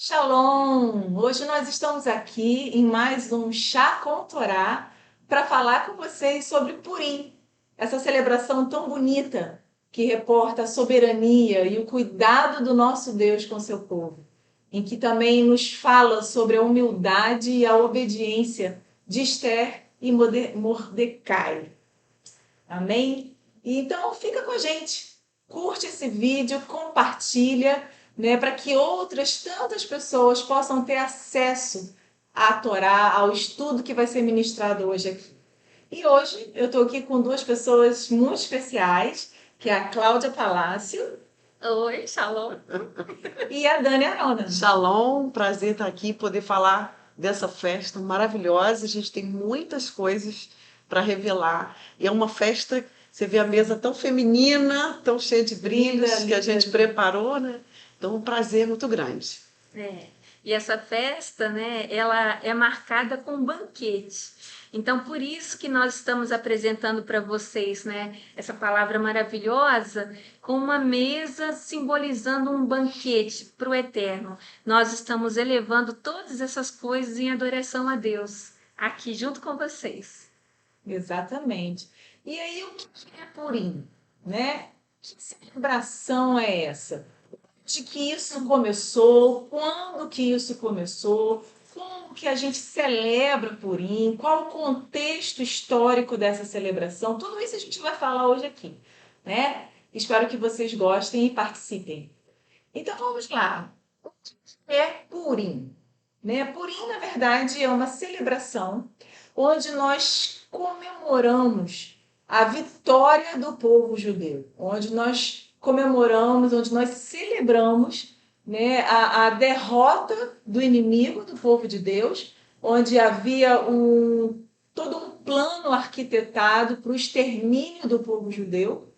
Shalom! Hoje nós estamos aqui em mais um Chá com Torá para falar com vocês sobre Purim, essa celebração tão bonita que reporta a soberania e o cuidado do nosso Deus com seu povo, em que também nos fala sobre a humildade e a obediência de Esther e Mordecai. Amém? Então fica com a gente, curte esse vídeo, compartilha, né, para que outras tantas pessoas possam ter acesso à Torá, ao estudo que vai ser ministrado hoje aqui. E hoje eu estou aqui com duas pessoas muito especiais, que é a Cláudia Palácio. Oi, Shalom. E a Dani Arona. Shalom, prazer estar aqui, poder falar dessa festa maravilhosa. A gente tem muitas coisas para revelar. E é uma festa, você vê a mesa tão feminina, tão cheia de brilhos, que a gente preparou, né? Então, um prazer muito grande. E essa festa, né, ela é marcada com um banquete. Então, por isso que nós estamos apresentando para vocês, né, essa palavra maravilhosa, com uma mesa simbolizando um banquete para o eterno. Nós estamos elevando todas essas coisas em adoração a Deus, aqui junto com vocês. Exatamente. E aí, o que é Purim, né? Que celebração é essa? De que isso começou, quando que isso começou, como que a gente celebra Purim, qual o contexto histórico dessa celebração, tudo isso a gente vai falar hoje aqui, né? Espero que vocês gostem e participem. Então vamos lá. O que é Purim? Né? Purim, na verdade, é uma celebração onde nós comemoramos a vitória do povo judeu, onde nós comemoramos, onde nós celebramos, né, a derrota do inimigo do povo de Deus, onde havia todo um plano arquitetado para o extermínio do povo judeu,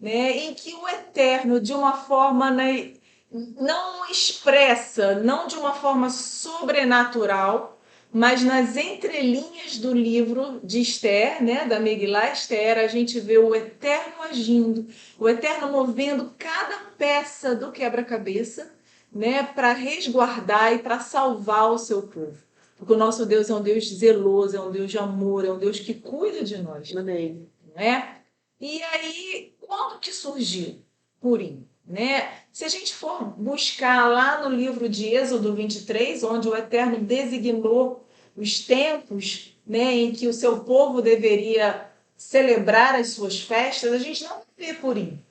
né, em que o Eterno, de uma forma, né, não expressa, não de uma forma sobrenatural, mas nas entrelinhas do livro de Esther, né, da Megilá Esther, a gente vê o Eterno agindo, o Eterno movendo cada peça do quebra-cabeça, né, para resguardar e para salvar o seu povo. Porque o nosso Deus é um Deus zeloso, é um Deus de amor, é um Deus que cuida de nós. Amém. Né? E aí, quando que surgiu Purim? Né? Se a gente for buscar lá no livro de Êxodo 23, onde o Eterno designou os tempos, né, em que o seu povo deveria celebrar as suas festas, a gente não vê Purim.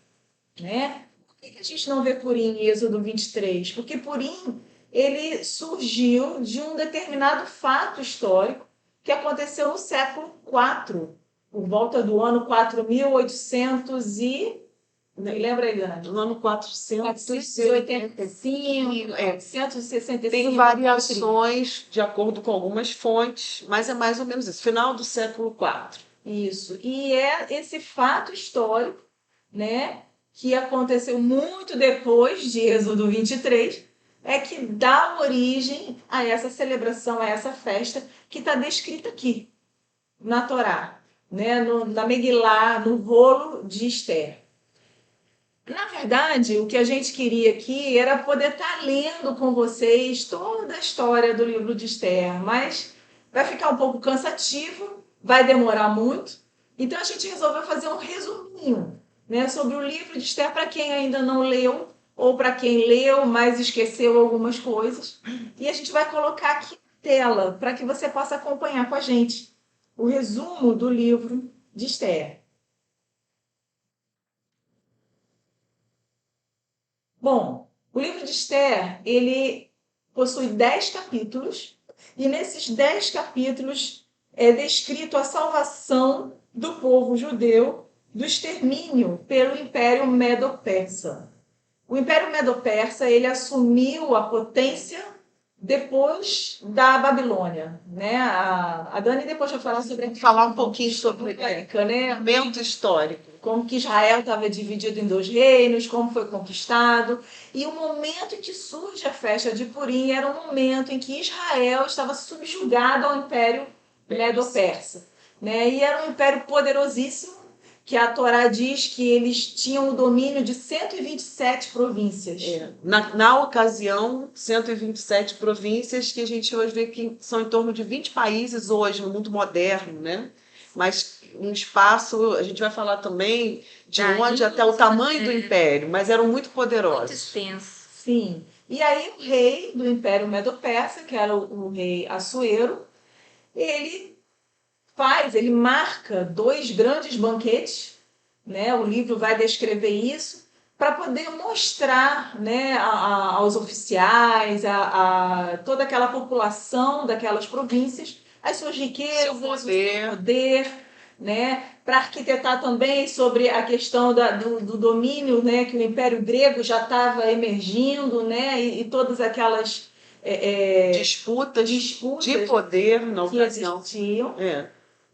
Né? Por que a gente não vê Purim em Êxodo 23? Porque Purim ele surgiu de um determinado fato histórico que aconteceu no século IV, por volta do ano 4800 e... Me lembra aí, Dani? No ano 485, 465. Tem variações de acordo com algumas fontes, mas é mais ou menos isso, final do século IV. Isso. E é esse fato histórico, né, que aconteceu muito depois de Êxodo 23, é que dá origem a essa celebração, a essa festa que está descrita aqui, na Torá, né, na Megilá, no rolo de Esther. Na verdade, o que a gente queria aqui era poder estar lendo com vocês toda a história do livro de Esther, mas vai ficar um pouco cansativo, vai demorar muito, então a gente resolveu fazer um resuminho, né, sobre o livro de Esther para quem ainda não leu ou para quem leu, mas esqueceu algumas coisas. E a gente vai colocar aqui na tela para que você possa acompanhar com a gente o resumo do livro de Esther. Bom, o livro de Esther, ele possui 10 capítulos, e nesses 10 capítulos é descrito a salvação do povo judeu do extermínio pelo Império Medo-Persa. O Império Medo-Persa, ele assumiu a potência depois da Babilônia, né? A Dani depois vai falar um pouquinho sobre né? Momento histórico. Como que Israel estava dividido em 2 reinos, como foi conquistado. E o momento em que surge a festa de Purim era um momento em que Israel estava subjugado ao Império Medo-Persa. Né? E era um império poderosíssimo que a Torá diz que eles tinham o domínio de 127 províncias. Na ocasião, 127 províncias, que a gente hoje vê que são em torno de 20 países hoje, no mundo moderno, né? Mas um espaço, a gente vai falar também de onde até o tamanho do império, mas eram muito Muito poderosos. extenso. Sim. E aí o rei do Império Medo-Persa, que era o rei Assuero, ele marca 2 grandes banquetes, né? O livro vai descrever isso, para poder mostrar, né, aos oficiais, a toda aquela população daquelas províncias, as suas riquezas, Seu o seu poder, né? Para arquitetar também sobre a questão do domínio, né, que o Império Grego já estava emergindo, né, e todas aquelas Disputas disputas de poder na que ocasião. existiam.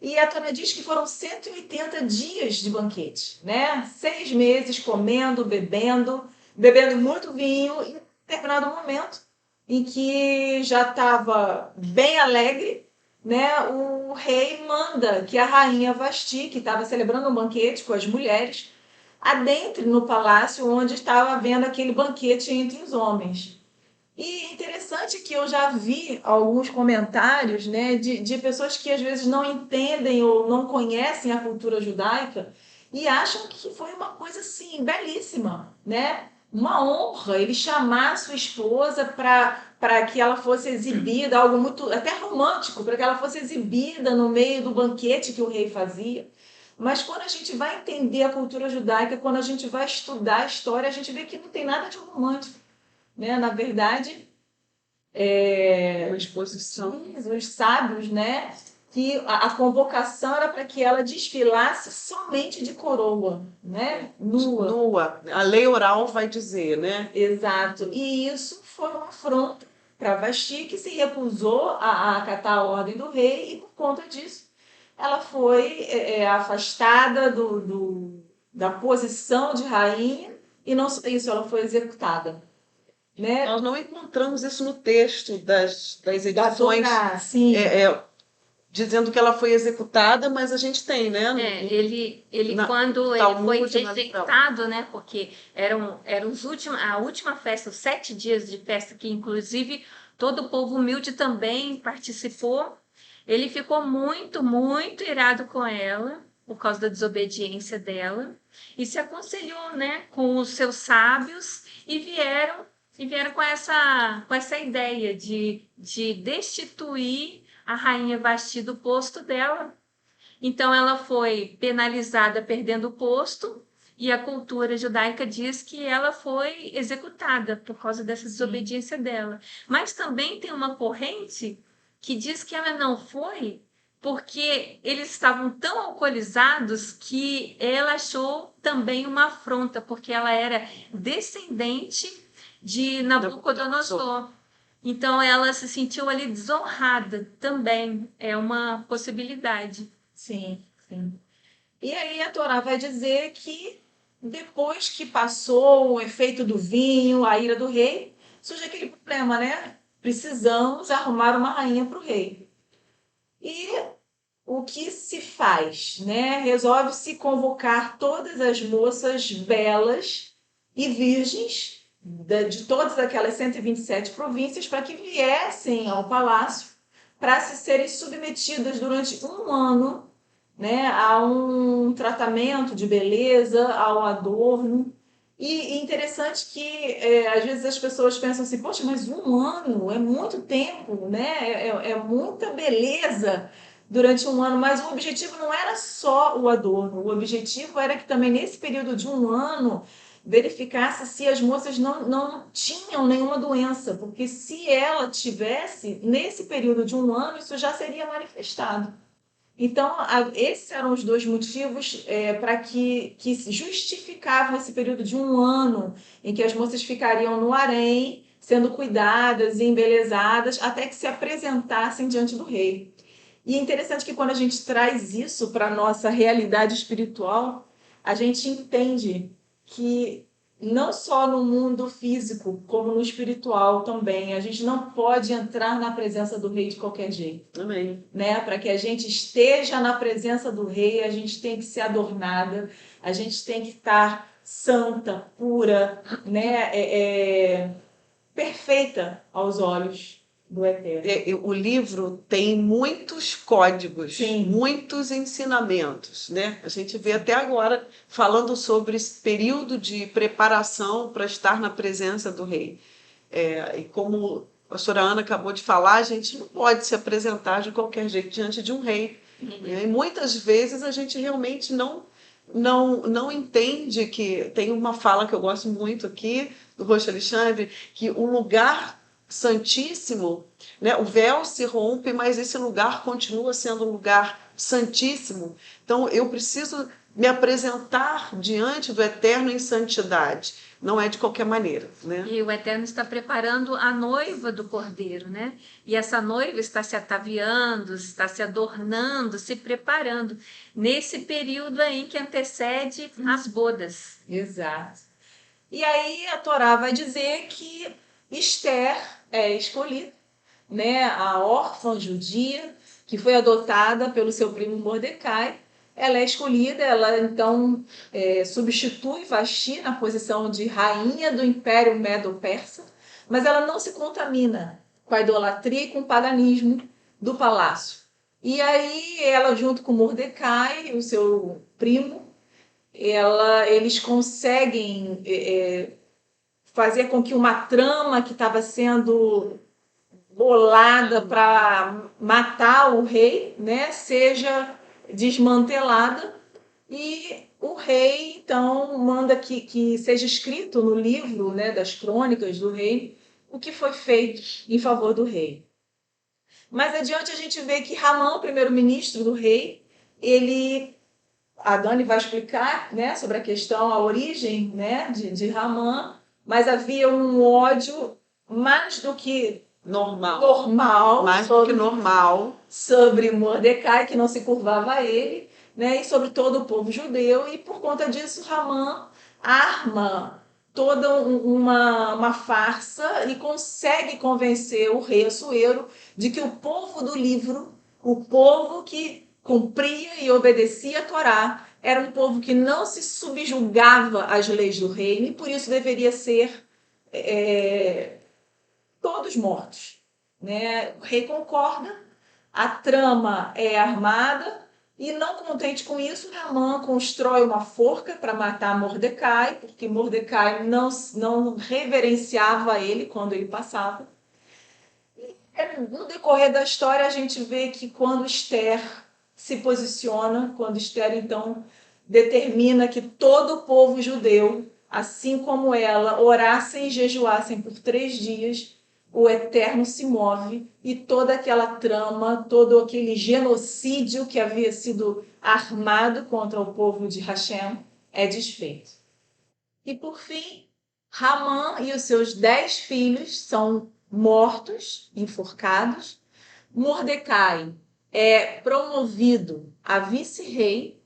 E a Torá diz que foram 180 dias de banquete, né? 6 meses comendo, bebendo muito vinho, e em determinado momento em que já estava bem alegre, né? O rei manda que a rainha Vasti, que estava celebrando um banquete com as mulheres, adentre no palácio onde estava havendo aquele banquete entre os homens. E interessante que eu já vi alguns comentários, né, de pessoas que às vezes não entendem ou não conhecem a cultura judaica e acham que foi uma coisa assim belíssima, né? Uma honra ele chamar a sua esposa para que ela fosse exibida, algo muito até romântico, para que ela fosse exibida no meio do banquete que o rei fazia. Mas quando a gente vai entender a cultura judaica, quando a gente vai estudar a história, a gente vê que não tem nada de romântico, né? Na verdade, Uma exposição. os sábios, né, que a convocação era para que ela desfilasse somente de coroa, né, nua. Nua. A lei oral vai dizer, né? Exato. E isso foi uma afronta para Vasti, que se recusou a acatar a ordem do rei, e por conta disso ela foi afastada da posição de rainha, e não só isso, ela foi executada, né? Nós não encontramos isso no texto das Da edições, Torá, sim. dizendo que ela foi executada, mas a gente tem, né? Ele na- quando ele Talmud, foi na- rejeitado, né? Porque eram a última festa, os 7 dias de festa, que inclusive todo o povo humilde também participou. Ele ficou muito, muito irado com ela, por causa da desobediência dela, e se aconselhou, né, com os seus sábios e vieram com essa ideia de destituir a rainha Vasti do posto dela. Então, ela foi penalizada perdendo o posto, e a cultura judaica diz que ela foi executada por causa dessa desobediência dela. Mas também tem uma corrente que diz que ela não foi porque eles estavam tão alcoolizados que ela achou também uma afronta, porque ela era descendente de Nabucodonosor. Então, ela se sentiu ali desonrada também. É uma possibilidade. Sim, sim. E aí a Torá vai dizer que depois que passou o efeito do vinho, a ira do rei, surge aquele problema, né? Precisamos arrumar uma rainha para o rei. E o que se faz, né? Resolve-se convocar todas as moças belas e virgens de todas aquelas 127 províncias para que viessem ao palácio para se serem submetidas durante um ano, né, a um tratamento de beleza, ao adorno. E interessante que às vezes as pessoas pensam assim, poxa, mas um ano é muito tempo, né? É muita beleza durante um ano, mas o objetivo não era só o adorno, o objetivo era que também nesse período de um ano verificasse se as moças não tinham nenhuma doença, porque se ela tivesse, nesse período de um ano, isso já seria manifestado. Então, esses eram os 2 motivos para que justificavam esse período de um ano em que as moças ficariam no harém, sendo cuidadas e embelezadas, até que se apresentassem diante do rei. E é interessante que quando a gente traz isso para a nossa realidade espiritual, a gente entende que não só no mundo físico, como no espiritual também. A gente não pode entrar na presença do rei de qualquer jeito, Amém. né? Para que a gente esteja na presença do rei, a gente tem que ser adornada, a gente tem que estar santa, pura, né? Perfeita aos olhos do Eterno. O livro tem muitos códigos, Sim. muitos ensinamentos, né? A gente vê até agora falando sobre esse período de preparação para estar na presença do rei. E como a pastora Ana acabou de falar, a gente não pode se apresentar de qualquer jeito diante de um rei. E muitas vezes a gente realmente não entende que tem uma fala que eu gosto muito aqui do Roxo Alexandre, que o lugar santíssimo, né, o véu se rompe, mas esse lugar continua sendo um lugar santíssimo. Então eu preciso me apresentar diante do Eterno em santidade. Não é de qualquer maneira, né? E o Eterno está preparando a noiva do Cordeiro, né? E essa noiva está se ataviando, está se adornando, se preparando nesse período aí que antecede as bodas. Exato. E aí a Torá vai dizer que Esther é escolhida, né? A órfã judia que foi adotada pelo seu primo Mordecai. Ela é escolhida, ela então substitui Vasti na posição de rainha do Império Medo-Persa, mas ela não se contamina com a idolatria e com o paganismo do palácio. E aí ela, junto com Mordecai, o seu primo, eles conseguem fazer com que uma trama que estava sendo bolada para matar o rei, né, seja desmantelada, e o rei então manda que seja escrito no livro, né, das crônicas do rei o que foi feito em favor do rei. Mais adiante a gente vê que Ramã, o primeiro-ministro do rei, a Dani vai explicar, né, sobre a questão, a origem, né, de Ramã, mas havia um ódio mais do que normal Mais do que normal. sobre Mordecai, que não se curvava a ele, né, e sobre todo o povo judeu, e por conta disso Ramã arma toda uma farsa e consegue convencer o rei Assuero de que o povo do livro, o povo que cumpria e obedecia a Torá, era um povo que não se subjugava às leis do reino e por isso deveria ser todos mortos, né? O rei concorda, a trama é armada e, não contente com isso, Ramã constrói uma forca para matar Mordecai, porque Mordecai não reverenciava ele quando ele passava. No decorrer da história, a gente vê que quando Esther se posiciona, quando Esther, então, determina que todo o povo judeu, assim como ela, orassem e jejuassem por 3 dias, o Eterno se move e toda aquela trama, todo aquele genocídio que havia sido armado contra o povo de Hashem é desfeito. E, por fim, Ramã e os seus 10 filhos são mortos, enforcados. Mordecai é promovido a vice-rei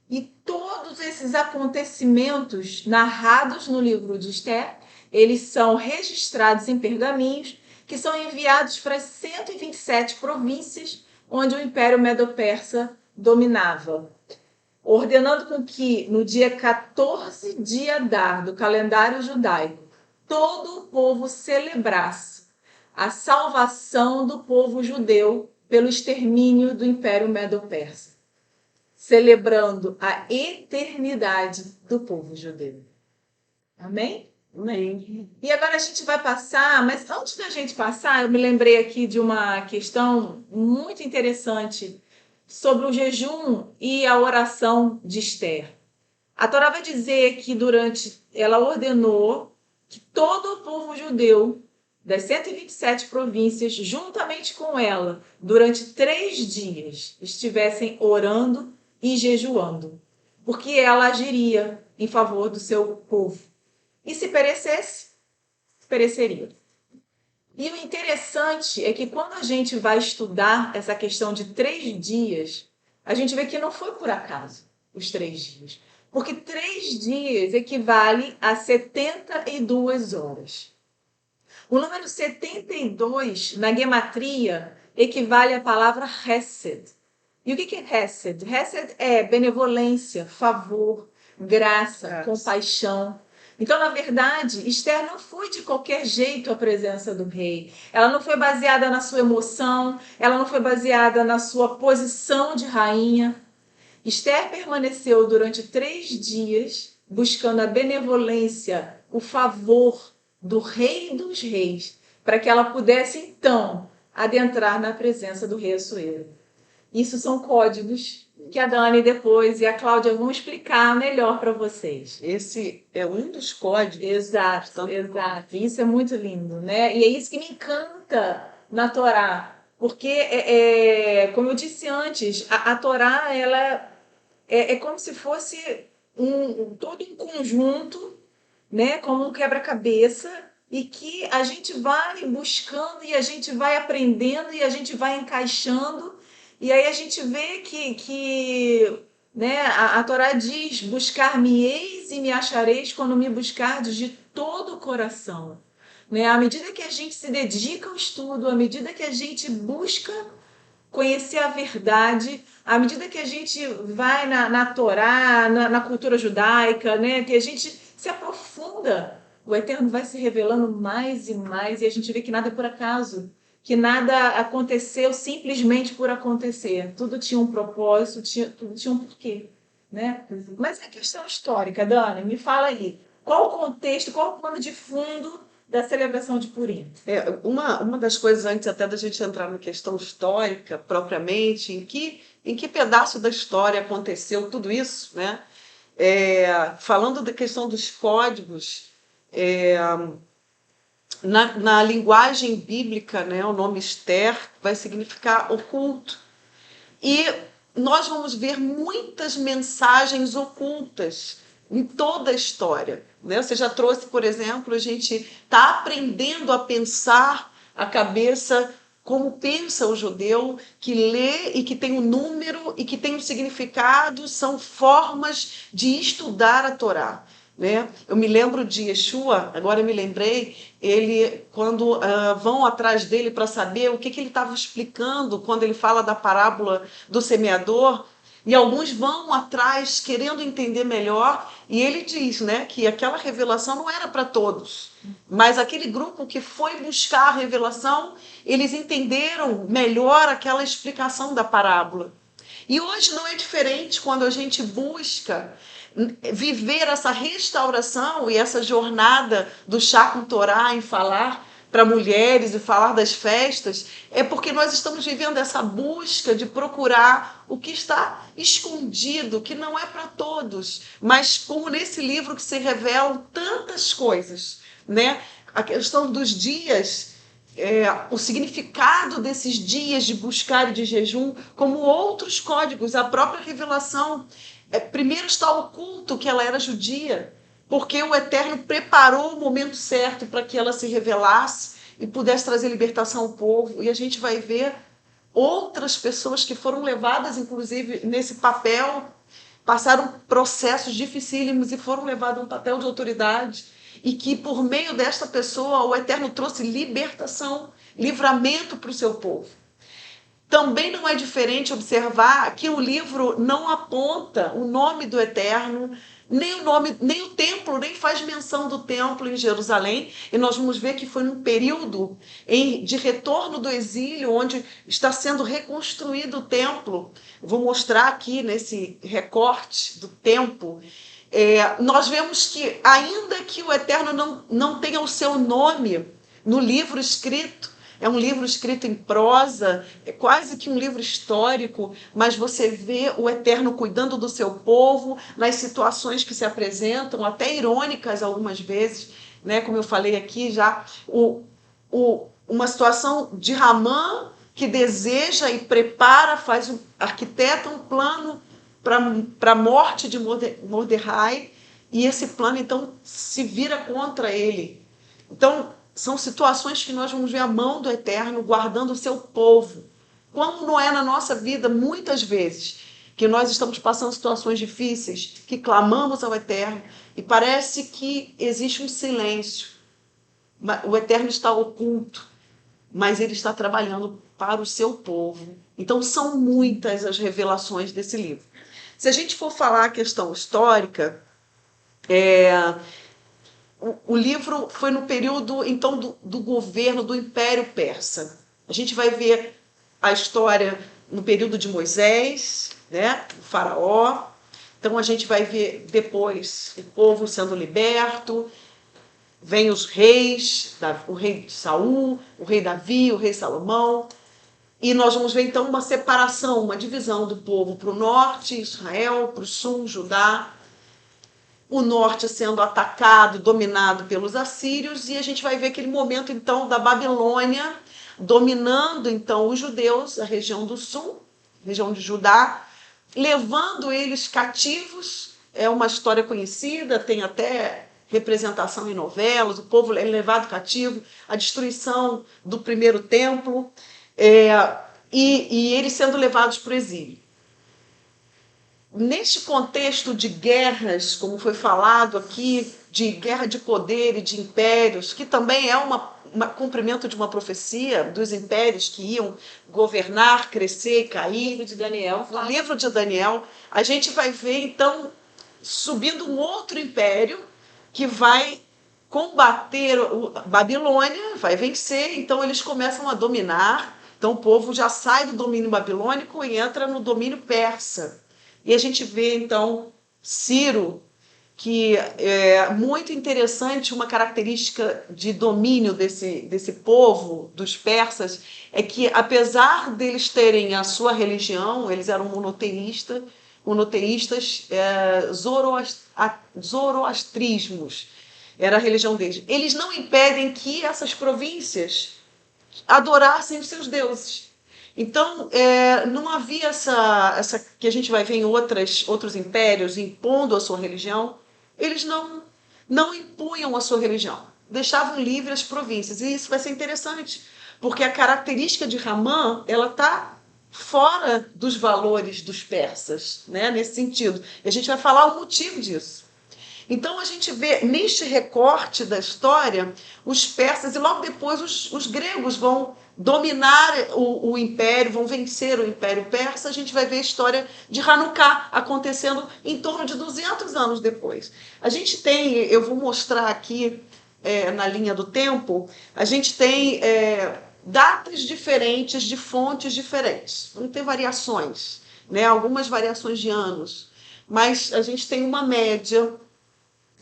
e todos esses acontecimentos narrados no livro de Esther, eles são registrados em pergaminhos que são enviados para as 127 províncias onde o Império Medo-Persa dominava, ordenando com que no dia 14 de Adar do calendário judaico todo o povo celebrasse a salvação do povo judeu pelo extermínio do Império Medo-Persa, celebrando a eternidade do povo judeu. Amém? Amém. E agora a gente vai passar, mas antes da gente passar, eu me lembrei aqui de uma questão muito interessante sobre o jejum e a oração de Esther. A Torá vai dizer que ela ordenou que todo o povo judeu das 127 províncias, juntamente com ela, durante 3 dias, estivessem orando e jejuando, porque ela agiria em favor do seu povo. E se perecesse, pereceria. E o interessante é que quando a gente vai estudar essa questão de 3 dias, a gente vê que não foi por acaso os 3 dias. Porque 3 dias equivale a 72 horas. O número 72, na gematria, equivale à palavra Hesed. E o que é Hesed? Hesed é benevolência, favor, graça, compaixão. Então, na verdade, Esther não foi de qualquer jeito à presença do rei. Ela não foi baseada na sua emoção, ela não foi baseada na sua posição de rainha. Esther permaneceu durante 3 dias buscando a benevolência, o favor do Rei dos Reis, para que ela pudesse então adentrar na presença do Rei Assuero. Isso são códigos que a Dani depois e a Cláudia vão explicar melhor para vocês. Esse é um dos códigos. Exato. Isso é muito lindo, né? E é isso que me encanta na Torá. Porque, como eu disse antes, a Torá ela é como se fosse todo um conjunto, né? Como um quebra-cabeça, e que a gente vai buscando e a gente vai aprendendo e a gente vai encaixando. E aí a gente vê que né, a Torá diz: buscar-me-eis e me achareis quando me buscardes de todo o coração. Né? À medida que a gente se dedica ao estudo, à medida que a gente busca conhecer a verdade, à medida que a gente vai na Torá, na cultura judaica, né, que a gente se aprofunda, o Eterno vai se revelando mais e mais, e a gente vê que nada é por acaso, que nada aconteceu simplesmente por acontecer. Tudo tinha um propósito, tudo tinha um porquê. Né? Mas é questão histórica, Dani, me fala aí. Qual o contexto, qual o pano de fundo da celebração de Purim? Uma das coisas, antes até da gente entrar na questão histórica propriamente, em que pedaço da história aconteceu tudo isso, né? Falando da questão dos códigos, na linguagem bíblica, né, o nome Esther vai significar oculto. E nós vamos ver muitas mensagens ocultas em toda a história. Né? Você já trouxe, por exemplo, a gente está aprendendo a pensar a cabeça como pensa o judeu, que lê e que tem um número e que tem um significado, são formas de estudar a Torá. Né? Eu me lembro de Yeshua, agora eu me lembrei, ele, quando vão atrás dele para saber o que ele estava explicando quando ele fala da parábola do semeador, e alguns vão atrás querendo entender melhor, e ele diz, né, que aquela revelação não era para todos, mas aquele grupo que foi buscar a revelação, eles entenderam melhor aquela explicação da parábola. E hoje não é diferente quando a gente busca viver essa restauração e essa jornada do chá com Torá em falar para mulheres e falar das festas, é porque nós estamos vivendo essa busca de procurar o que está escondido, que não é para todos, mas como nesse livro que se revelam tantas coisas, né? A questão dos dias, o significado desses dias de buscar e de jejum, como outros códigos, a própria revelação. Primeiro está oculto que ela era judia, porque o Eterno preparou o momento certo para que ela se revelasse e pudesse trazer libertação ao povo. E a gente vai ver outras pessoas que foram levadas, inclusive, nesse papel, passaram processos dificílimos e foram levados a um papel de autoridade. E que, por meio desta pessoa, o Eterno trouxe libertação, livramento para o seu povo. Também não é diferente observar que o livro não aponta o nome do Eterno, nem o templo, nem faz menção do templo em Jerusalém. E nós vamos ver que foi num período de retorno do exílio, onde está sendo reconstruído o templo. Vou mostrar aqui nesse recorte do tempo. Nós vemos que, ainda que o Eterno não tenha o seu nome no livro escrito, é um livro escrito em prosa, é quase que um livro histórico, mas você vê o Eterno cuidando do seu povo nas situações que se apresentam, até irônicas algumas vezes, né? Como eu falei aqui já, uma situação de Ramã que deseja e prepara, arquiteta um plano para a morte de Mordecai, e esse plano então se vira contra ele. Então, são situações que nós vamos ver a mão do Eterno guardando o seu povo. Como não é na nossa vida, muitas vezes, que nós estamos passando situações difíceis, que clamamos ao Eterno, e parece que existe um silêncio. O Eterno está oculto, mas ele está trabalhando para o seu povo. Então, são muitas as revelações desse livro. Se a gente for falar a questão histórica, o livro foi no período, então, do governo do Império Persa. A gente vai ver a história no período de Moisés, né, o faraó. Então, a gente vai ver depois o povo sendo liberto, vem os reis, o rei Saul, o rei Davi, o rei Salomão, e nós vamos ver então uma separação, uma divisão do povo para o norte, Israel, para o sul, Judá, o norte sendo atacado, dominado pelos assírios, e a gente vai ver aquele momento então da Babilônia dominando então os judeus, a região do sul, região de Judá, levando eles cativos. É uma história conhecida, tem até representação em novelas, o povo é levado cativo, a destruição do primeiro templo, e eles sendo levados para o exílio. Neste contexto de guerras, como foi falado aqui, de guerra de poder e de impérios, que também é um cumprimento de uma profecia dos impérios que iam governar, crescer e cair. Livro de Daniel. No livro de Daniel, a gente vai ver, então, subindo um outro império que vai combater a Babilônia, vai vencer, então eles começam a dominar. Então o povo já sai do domínio babilônico e entra no domínio persa. E a gente vê, então, Ciro, que é muito interessante, uma característica de domínio desse povo, dos persas, é que, apesar deles terem a sua religião, eles eram monoteístas, zoroastrismos, era a religião deles. Eles não impedem que essas províncias adorassem os seus deuses. Então, não havia essa que a gente vai ver em outros impérios impondo a sua religião. Eles não impunham a sua religião, deixavam livre as províncias. E isso vai ser interessante, porque a característica de Ramã está fora dos valores dos persas, né, nesse sentido. E a gente vai falar o motivo disso. Então, a gente vê, neste recorte da história, os persas, e logo depois os gregos vão dominar o império, vão vencer o Império Persa. A gente vai ver a história de Hanukkah acontecendo em torno de 200 anos depois. A gente tem, eu vou mostrar aqui na linha do tempo, a gente tem datas diferentes de fontes diferentes. Vão ter variações, né? Algumas variações de anos, mas a gente tem uma média,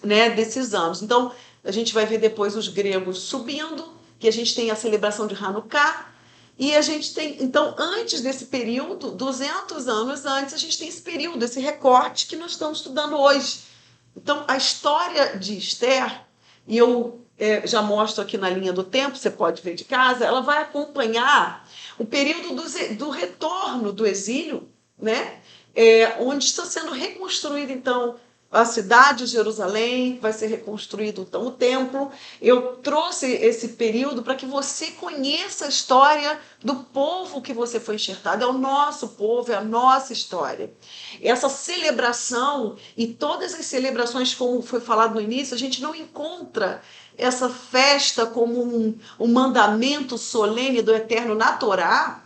né, desses anos. Então, a gente vai ver depois os gregos subindo, que a gente tem a celebração de Hanukkah, e a gente tem, então, antes desse período, 200 anos antes, a gente tem esse período, esse recorte que nós estamos estudando hoje. Então, a história de Esther, e eu já mostro aqui na linha do tempo, você pode ver de casa, ela vai acompanhar o período do retorno do exílio, né, onde está sendo reconstruído, então, a cidade de Jerusalém, vai ser reconstruído então o templo. Eu trouxe esse período para que você conheça a história do povo que você foi enxertado. É o nosso povo, é a nossa história. Essa celebração e todas as celebrações, como foi falado no início, a gente não encontra essa festa como um mandamento solene do Eterno na Torá,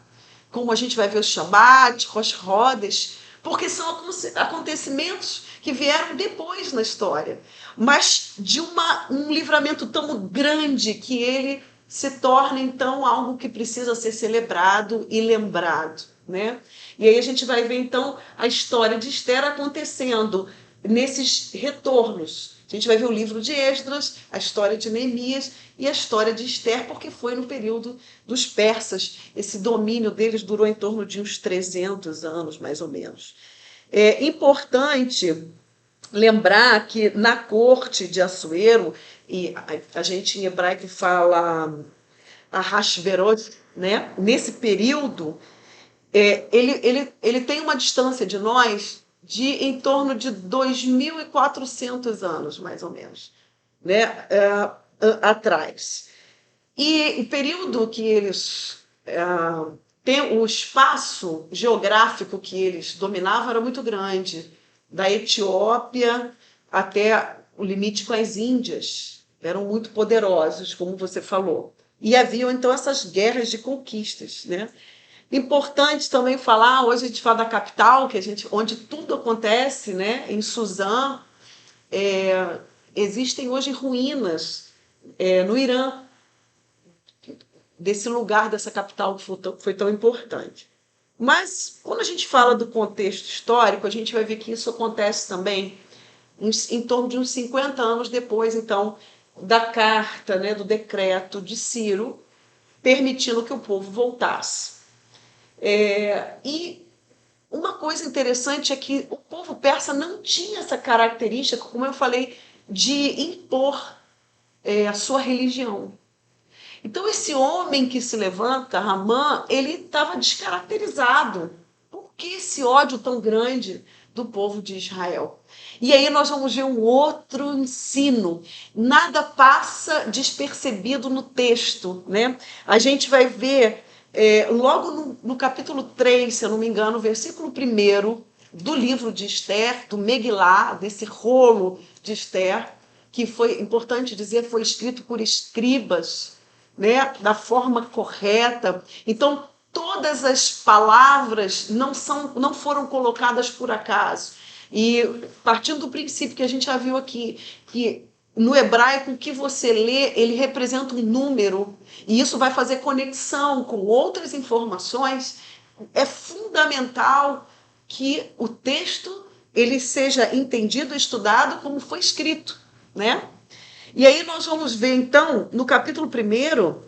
como a gente vai ver o Shabat, Rosh Chodesh, porque são acontecimentos que vieram depois na história, mas de um livramento tão grande que ele se torna, então, algo que precisa ser celebrado e lembrado, né? E aí a gente vai ver, então, a história de Esther acontecendo nesses retornos. A gente vai ver o livro de Esdras, a história de Neemias e a história de Esther, porque foi no período dos persas. Esse domínio deles durou em torno de uns 300 anos, mais ou menos. É importante lembrar que na corte de Assuero, e a gente em hebraico fala Ahasverosh, né? Nesse período, ele tem uma distância de nós de em torno de 2.400 anos, mais ou menos, né? Atrás. E o período que eles o espaço geográfico que eles dominavam era muito grande, da Etiópia até o limite com as Índias. Eram muito poderosos, como você falou. E haviam, então, essas guerras de conquistas, né? Importante também falar, hoje a gente fala da capital, onde tudo acontece, né? Em Suzã, existem hoje ruínas no Irã, desse lugar, dessa capital que foi tão importante. Mas, quando a gente fala do contexto histórico, a gente vai ver que isso acontece também em torno de uns 50 anos depois, então, da carta, né, do decreto de Ciro, permitindo que o povo voltasse. E uma coisa interessante é que o povo persa não tinha essa característica, como eu falei, de impor a sua religião. Então, esse homem que se levanta, Ramã, ele estava descaracterizado. Por que esse ódio tão grande do povo de Israel? E aí nós vamos ver um outro ensino. Nada passa despercebido no texto, né? A gente vai ver, logo no capítulo 3, se eu não me engano, versículo 1 do livro de Esther, do Megilá, desse rolo de Esther, que foi, importante dizer, foi escrito por escribas, né, da forma correta. Então, todas as palavras não foram colocadas por acaso. E partindo do princípio que a gente já viu aqui, que no hebraico o que você lê, ele representa um número, e isso vai fazer conexão com outras informações, é fundamental que o texto ele seja entendido, estudado como foi escrito, né? E aí nós vamos ver, então, no capítulo 1,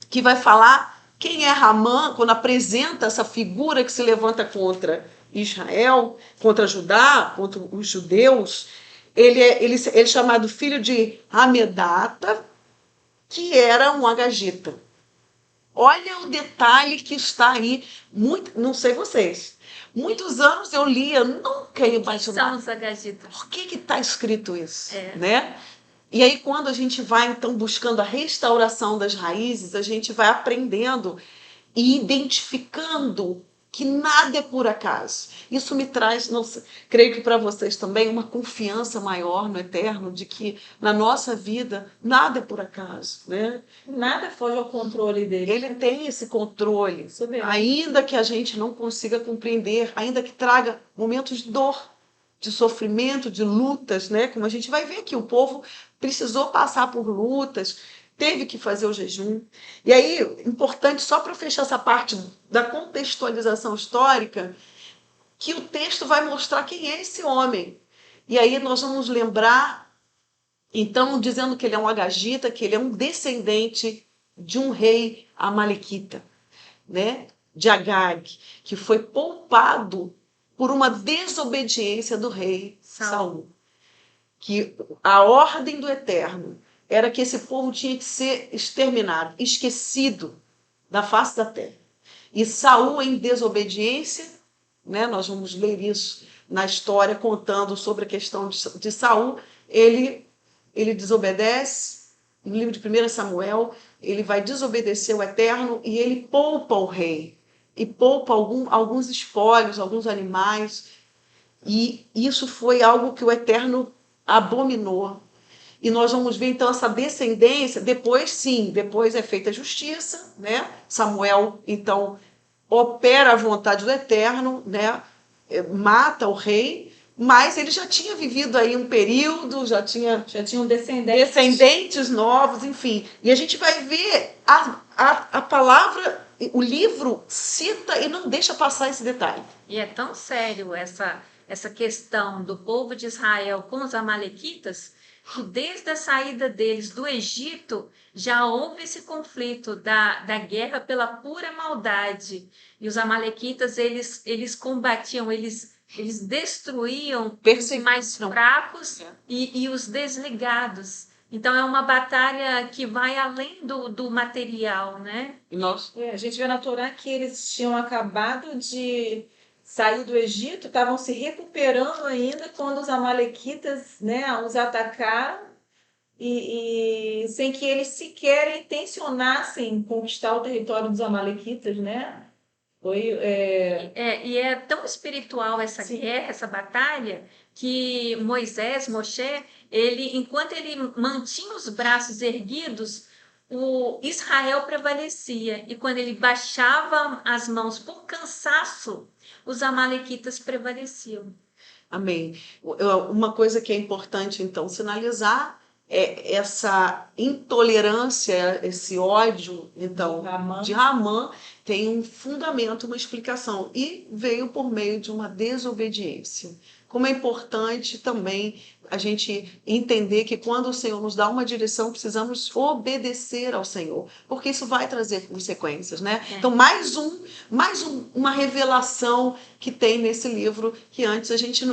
que vai falar quem é Ramã, quando apresenta essa figura que se levanta contra Israel, contra Judá, contra os judeus. Ele é chamado filho de Hamedata, que era um agagita. Olha o detalhe que está aí. Não sei vocês. Muitos anos eu lia, nunca ia imaginar. São os agagitas. Por que está escrito isso? É. Né? E aí, quando a gente vai, então, buscando a restauração das raízes, a gente vai aprendendo e identificando que nada é por acaso. Isso me traz, não sei, creio que para vocês também, uma confiança maior no Eterno, de que na nossa vida nada é por acaso, né? Nada foge ao controle dele. Ele tem esse controle, Isso mesmo. ainda que a gente não consiga compreender, ainda que traga momentos de dor, de sofrimento, de lutas, né? Como a gente vai ver aqui, o povo precisou passar por lutas, teve que fazer o jejum. E aí, importante, só para fechar essa parte da contextualização histórica, que o texto vai mostrar quem é esse homem. E aí nós vamos lembrar, então, dizendo que ele é um agagita, que ele é um descendente de um rei amalequita, né? De Agag, que foi poupado por uma desobediência do rei Saul. Que a ordem do Eterno era que esse povo tinha que ser exterminado, esquecido da face da terra. E Saul, em desobediência, né, nós vamos ler isso na história, contando sobre a questão de Saul, ele desobedece, no livro de 1 Samuel, ele vai desobedecer o Eterno e ele poupa o rei, e poupa alguns espólios, alguns animais, e isso foi algo que o Eterno abominou. E nós vamos ver, então, essa descendência. Depois é feita a justiça, né? Samuel, então, opera a vontade do Eterno, né? Mata o rei, mas ele já tinha vivido aí um período, já tinham descendentes novos, enfim. E a gente vai ver a palavra, o livro cita e não deixa passar esse detalhe. E é tão sério essa questão do povo de Israel com os amalequitas, que desde a saída deles do Egito já houve esse conflito da guerra pela pura maldade. E os amalequitas, eles combatiam, eles destruíam os mais fracos e os desligados. Então é uma batalha que vai além do material, né? A gente vê na Torá que eles tinham acabado de sair do Egito, estavam se recuperando ainda quando os amalequitas, né, os atacaram e sem que eles sequer intencionassem conquistar o território dos amalequitas, né? Foi, E é tão espiritual essa sim, guerra, essa batalha, que Moisés, Moshe, ele, enquanto ele mantinha os braços erguidos, o Israel prevalecia. E quando ele baixava as mãos por cansaço, os amalequitas prevaleciam. Amém. Uma coisa que é importante, então, sinalizar é essa intolerância, esse ódio, então, de Ramã, Ramã tem um fundamento, uma explicação, e veio por meio de uma desobediência. Como é importante também a gente entender que quando o Senhor nos dá uma direção, precisamos obedecer ao Senhor, porque isso vai trazer consequências, né? Então, uma revelação que tem nesse livro que antes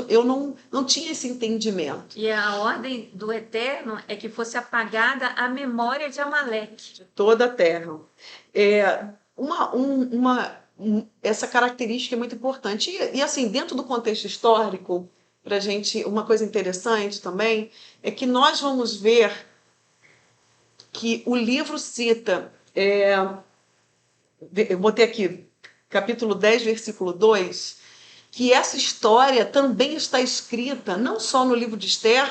eu não tinha esse entendimento. E a ordem do Eterno é que fosse apagada a memória de Amaleque. Toda a terra. É, essa característica é muito importante. E assim, dentro do contexto histórico, para gente, uma coisa interessante também é que nós vamos ver que o livro cita, eu botei aqui, capítulo 10 versículo 2, que essa história também está escrita não só no livro de Esther,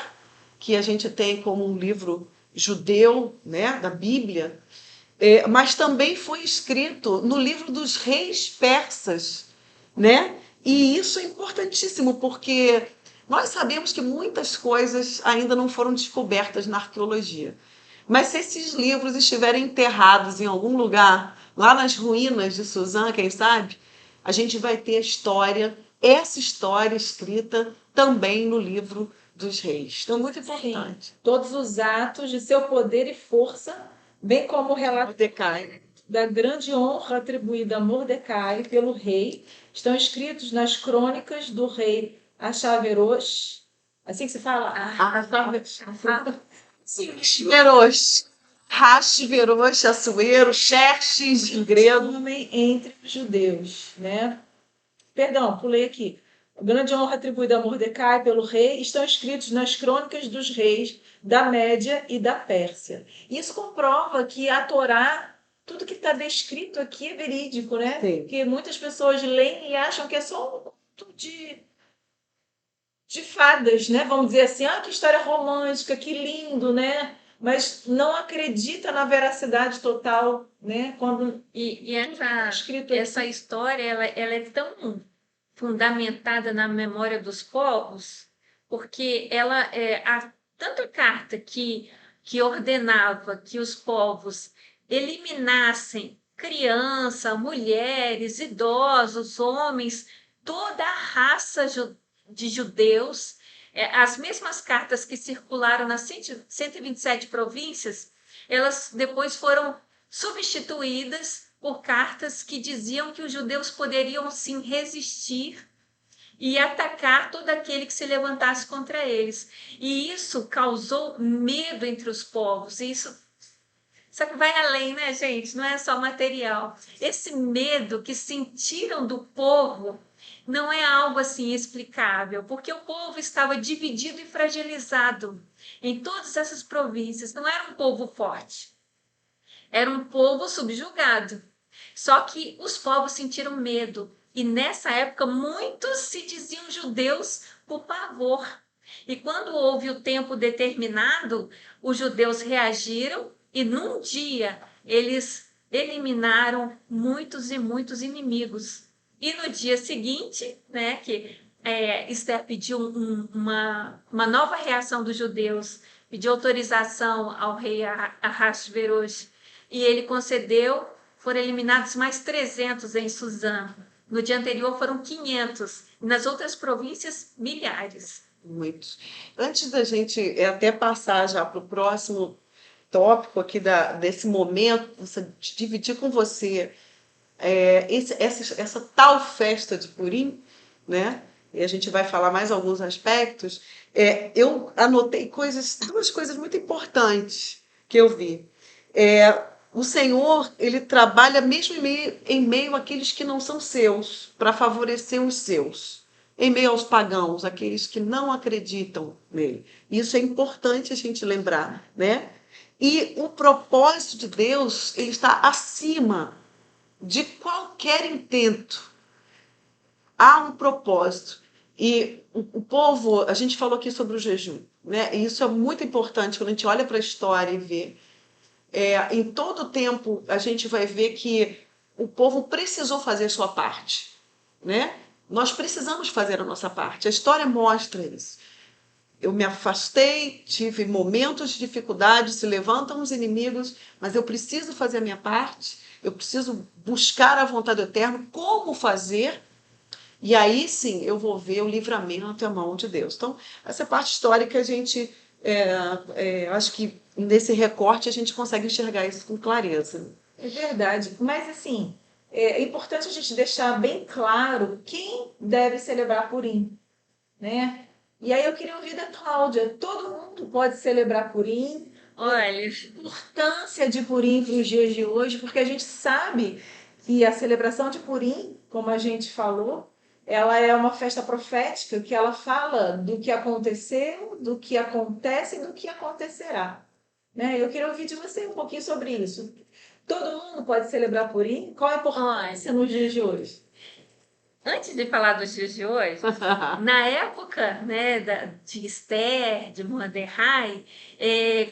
que a gente tem como um livro judeu, né, da Bíblia, mas também foi escrito no livro dos reis persas, né? E isso é importantíssimo porque nós sabemos que muitas coisas ainda não foram descobertas na arqueologia. Mas se esses livros estiverem enterrados em algum lugar, lá nas ruínas de Suzã, quem sabe, a gente vai ter essa história escrita também no livro dos reis. Então, muito sim, importante. todos os atos de seu poder e força, bem como o relato Mordecai. da grande honra atribuída a Mordecai pelo rei, estão escritos nas crônicas do rei Axaverosh. Assim que se fala? Veroz. Rashi, Veroz, Assuero, Xerxes, em grego. Homem entre os judeus, né? Perdão, pulei aqui. A grande honra atribuída a Mordecai pelo rei estão escritos nas crônicas dos reis da Média e da Pérsia. Isso comprova que a Torá, tudo que está descrito aqui é verídico, né? Sim. Porque muitas pessoas leem e acham que é só um conto de fadas, né? Vamos dizer assim, que história romântica, que lindo, né? Mas não acredita na veracidade total, né? Quando E está escrito essa aqui. história ela é tão fundamentada na memória dos povos, porque ela há tanta carta que ordenava que os povos eliminassem criança, mulheres, idosos, homens, toda a raça de judeus. As mesmas cartas que circularam nas 127 províncias, elas depois foram substituídas por cartas que diziam que os judeus poderiam sim resistir e atacar todo aquele que se levantasse contra eles. E isso causou medo entre os povos. Só que vai além, né, gente? Não é só material. Esse medo que sentiram do povo não é algo assim explicável, porque o povo estava dividido e fragilizado em todas essas províncias. Não era um povo forte, era um povo subjugado. Só que os povos sentiram medo. E nessa época, muitos se diziam judeus por pavor. E quando houve o tempo determinado, os judeus reagiram e num dia eles eliminaram muitos e muitos inimigos. E no dia seguinte, né, que Esther pediu uma nova reação dos judeus, pediu autorização ao rei Ahasverosh, e ele concedeu. Foram eliminados mais 300 em Suzã. No dia anterior foram 500. E nas outras províncias, milhares. Muitos. Antes da gente até passar já para o próximo tópico aqui desse momento, de dividir com você essa tal festa de Purim, né? E a gente vai falar mais alguns aspectos. Eu anotei duas coisas muito importantes que eu vi. O Senhor, ele trabalha mesmo em meio àqueles que não são seus, para favorecer os seus. Em meio aos pagãos, aqueles que não acreditam nele. Isso é importante a gente lembrar, né? E o propósito de Deus, ele está acima de qualquer intento, há um propósito. E o povo, a gente falou aqui sobre o jejum, né? E isso é muito importante quando a gente olha para a história e vê. Em todo tempo, a gente vai ver que o povo precisou fazer a sua parte, né? Nós precisamos fazer a nossa parte. A história mostra isso. Eu me afastei, tive momentos de dificuldade, se levantam os inimigos, mas eu preciso fazer a minha parte, eu preciso buscar a vontade do Eterno, como fazer, e aí sim eu vou ver o livramento e a mão de Deus. Então, essa parte histórica a gente, acho que nesse recorte a gente consegue enxergar isso com clareza. É verdade. Mas, assim, é importante a gente deixar bem claro quem deve celebrar Purim, né? E aí eu queria ouvir da Cláudia. Todo mundo pode celebrar Purim? Olha, Importância de Purim para os dias de hoje, porque a gente sabe que a celebração de Purim, como a gente falou, ela é uma festa profética que ela fala do que aconteceu, do que acontece e do que acontecerá. Né? Eu queria ouvir de você um pouquinho sobre isso. Todo mundo pode celebrar Purim? Qual a importância olha, nos dias de hoje? antes de falar dos dias de hoje, na época, né, de Esther, de Mordecai,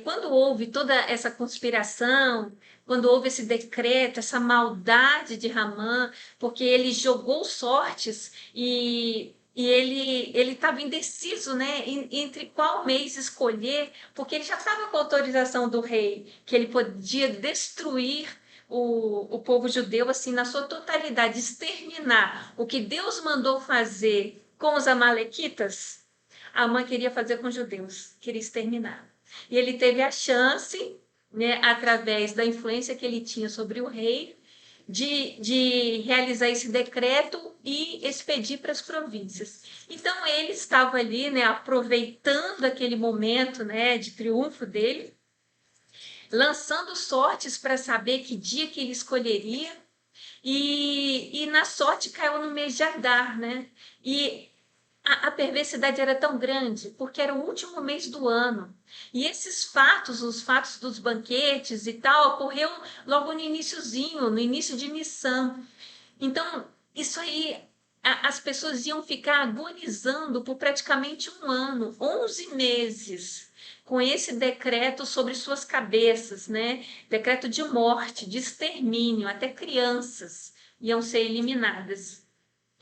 quando houve toda essa conspiração, quando houve esse decreto, essa maldade de Ramã, porque ele jogou sortes e ele estava indeciso, né, entre qual mês escolher, porque ele já estava com a autorização do rei, que ele podia destruir o povo judeu assim na sua totalidade, exterminar o que Deus mandou fazer com os amalequitas, a mãe queria fazer com os judeus, queria exterminar. E ele teve a chance, né, através da influência que ele tinha sobre o rei, de realizar esse decreto e expedir para as províncias. Então ele estava ali, né, aproveitando aquele momento, né, de triunfo dele, lançando sortes para saber que dia que ele escolheria, e na sorte caiu no mês de Adar, né? E a perversidade era tão grande, porque era o último mês do ano. E esses fatos, os fatos dos banquetes e tal, ocorreu logo no iniciozinho, no início de Nissan. Então, isso aí, as pessoas iam ficar agonizando por praticamente um ano, 11 meses, com esse decreto sobre suas cabeças, né? Decreto de morte, de extermínio, até crianças iam ser eliminadas.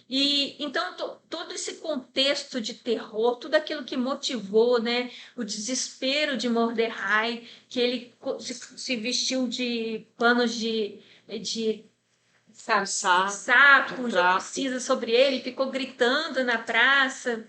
E então todo esse contexto de terror, tudo aquilo que motivou, né, o desespero de Mordecai, que ele se vestiu de panos de Sabe, saco, de jogou trapo. cinza sobre ele, ficou gritando na praça.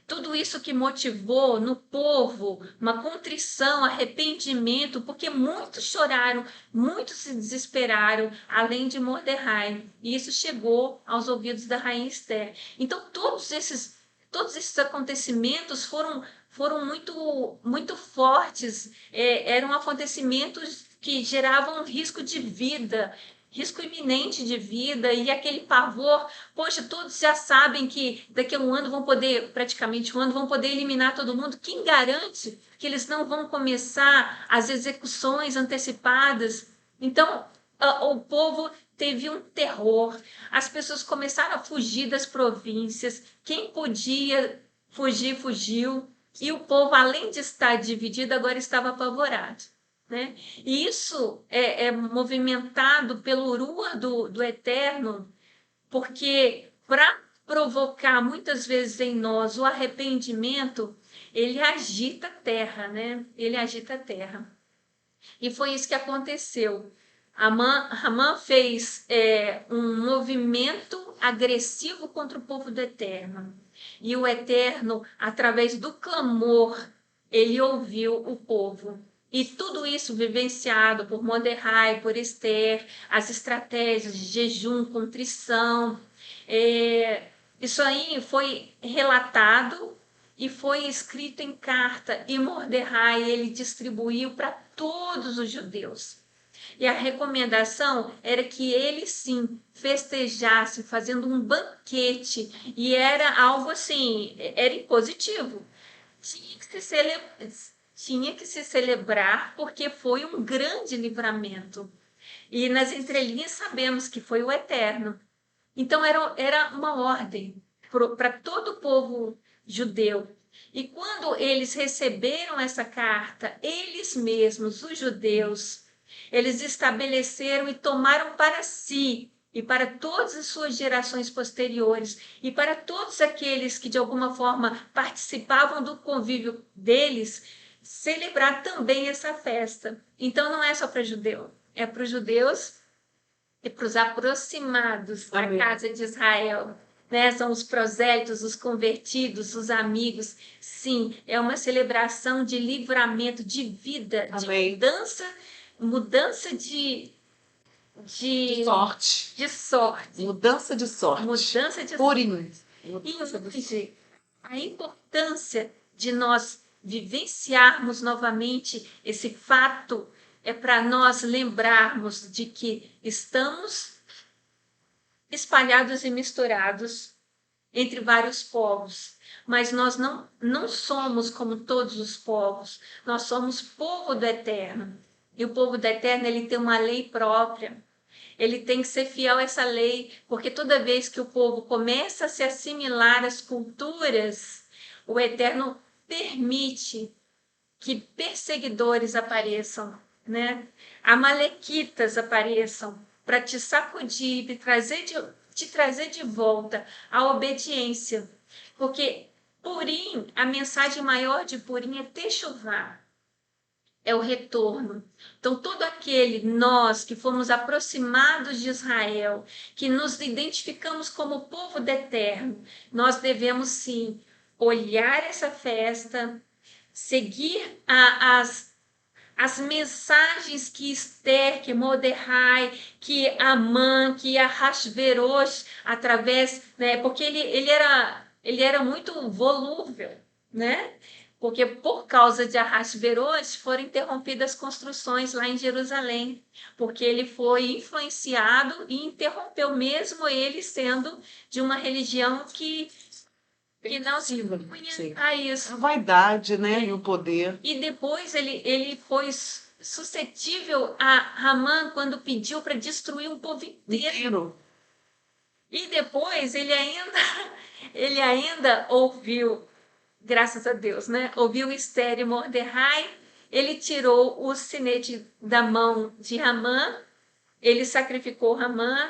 Tudo isso que motivou no povo uma contrição, arrependimento, porque muitos choraram, muitos se desesperaram, além de Mordecai. E isso chegou aos ouvidos da rainha Esther. Então, todos esses acontecimentos foram muito fortes, eram acontecimentos que geravam um risco de vida, risco iminente de vida, e aquele pavor. Poxa, todos já sabem que daqui a um ano praticamente um ano, vão poder eliminar todo mundo. Quem garante que eles não vão começar as execuções antecipadas? Então, o povo teve um terror, as pessoas começaram a fugir das províncias, quem podia fugir, fugiu, e o povo, além de estar dividido, agora estava apavorado. Né? E isso é movimentado pelo Ruach do Eterno, porque para provocar muitas vezes em nós o arrependimento, ele agita a terra, né? Ele agita a terra. E foi isso que aconteceu. Ramã fez um movimento agressivo contra o povo do Eterno. E o Eterno, através do clamor, ele ouviu o povo. E tudo isso vivenciado por Mordecai, por Esther, as estratégias de jejum, contrição. Isso aí foi relatado e foi escrito em carta. E Mordecai, ele distribuiu para todos os judeus. E a recomendação era que ele sim festejasse, fazendo um banquete, e era algo assim, era impositivo. Tinha que se tinha que se celebrar porque foi um grande livramento. E nas entrelinhas sabemos que foi o Eterno. Então era uma ordem para todo o povo judeu. E quando eles receberam essa carta, eles mesmos, os judeus, eles estabeleceram e tomaram para si e para todas as suas gerações posteriores e para todos aqueles que de alguma forma participavam do convívio deles, celebrar também essa festa. Então não é só para judeu, é para os judeus e para os aproximados da Amém. casa de Israel. Né? São os prosélitos, os convertidos, os amigos. Sim, é uma celebração de livramento, de vida, Amém. de mudança de Sorte. de sorte. Mudança de sorte. Mudança de Purim. E hoje, a importância de nós vivenciarmos novamente esse fato é para nós lembrarmos de que estamos espalhados e misturados entre vários povos, mas nós não somos como todos os povos, nós somos povo do Eterno. E o povo do Eterno, ele tem uma lei própria. Ele tem que ser fiel a essa lei, porque toda vez que o povo começa a se assimilar às culturas, o Eterno permite que perseguidores apareçam, né? Amalequitas apareçam para te sacudir e te trazer de volta à obediência. Porque Purim, a mensagem maior de Purim é Techuvá, é o retorno. Então, todo aquele, nós que fomos aproximados de Israel, que nos identificamos como povo do Eterno, nós devemos sim olhar essa festa, seguir as mensagens que Esther, que Mordecai, que Amã, que Ahasverosh, através, né, porque ele era muito volúvel, né? Porque por causa de Ahasverosh foram interrompidas as construções lá em Jerusalém, porque ele foi influenciado e interrompeu, mesmo ele sendo de uma religião que não se punha a isso. A vaidade, né? E o poder. E depois ele foi suscetível a Hamã quando pediu para destruir um povo inteiro. E depois ele ainda ouviu, graças a Deus, né? Ouviu Esther e Mordecai, ele tirou o sinete da mão de Hamã, ele sacrificou Hamã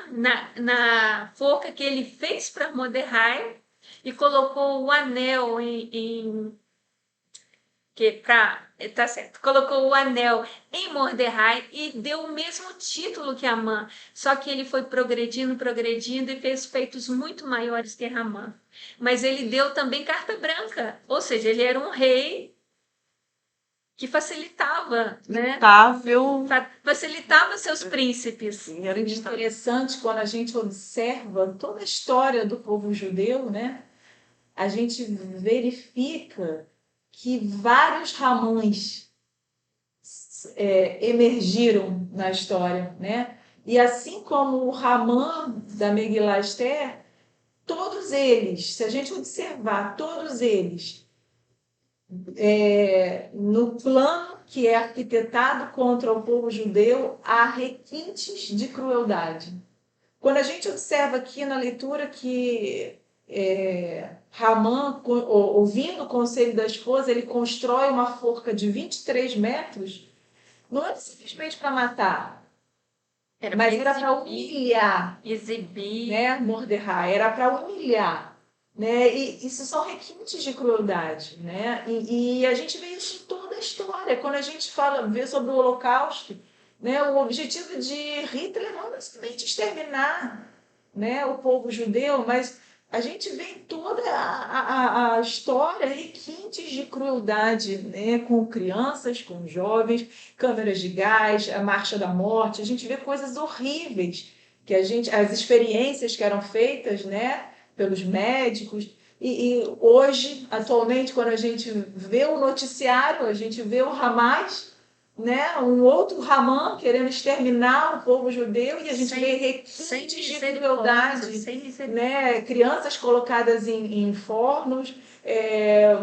na forca que ele fez para Mordecai e colocou o anel tá certo, colocou o anel em Mordecai e deu o mesmo título que Amã, só que ele foi progredindo e fez feitos muito maiores que Amã. Mas ele deu também carta branca, ou seja, ele era um rei que facilitava, né? Facilitava seus príncipes. Era interessante quando a gente observa toda a história do povo judeu, né? A gente verifica que vários Ramãs emergiram na história, né? E assim como o Ramã da Megilá Esther, todos eles, se a gente observar, todos eles, no plano que é arquitetado contra o povo judeu, há requintes de crueldade. Quando a gente observa aqui na leitura que Ramã, ouvindo o conselho da esposa, ele constrói uma forca de 23 metros, não é simplesmente para matar, mas era para humilhar, exibir, né, Mordecai, era para humilhar, né? E isso são requintes de crueldade, né? E a gente vê isso em toda a história. Quando a gente vê sobre o Holocausto, né, o objetivo de Hitler não é simplesmente exterminar, né, o povo judeu, mas a gente vê em toda a história requintes de crueldade, né, com crianças, com jovens, câmeras de gás, a marcha da morte. A gente vê coisas horríveis, as experiências que eram feitas, né, pelos médicos. E hoje, atualmente, quando a gente vê o noticiário, a gente vê o Hamas, né, um outro Hamã querendo exterminar o povo judeu, e a gente vê requintes de crueldade, né, crianças colocadas em fornos,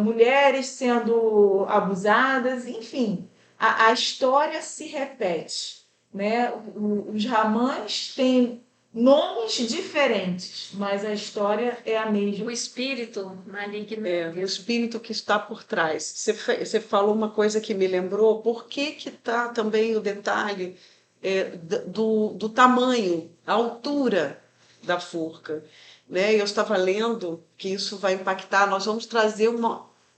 mulheres sendo abusadas, enfim, a história se repete. né? Os Ramãs têm nomes diferentes, mas a história é a mesma. O espírito maligno. O espírito que está por trás. Você falou uma coisa que me lembrou, por que está também o detalhe do tamanho, a altura da forca. Né? Eu estava lendo que isso vai impactar, nós vamos trazer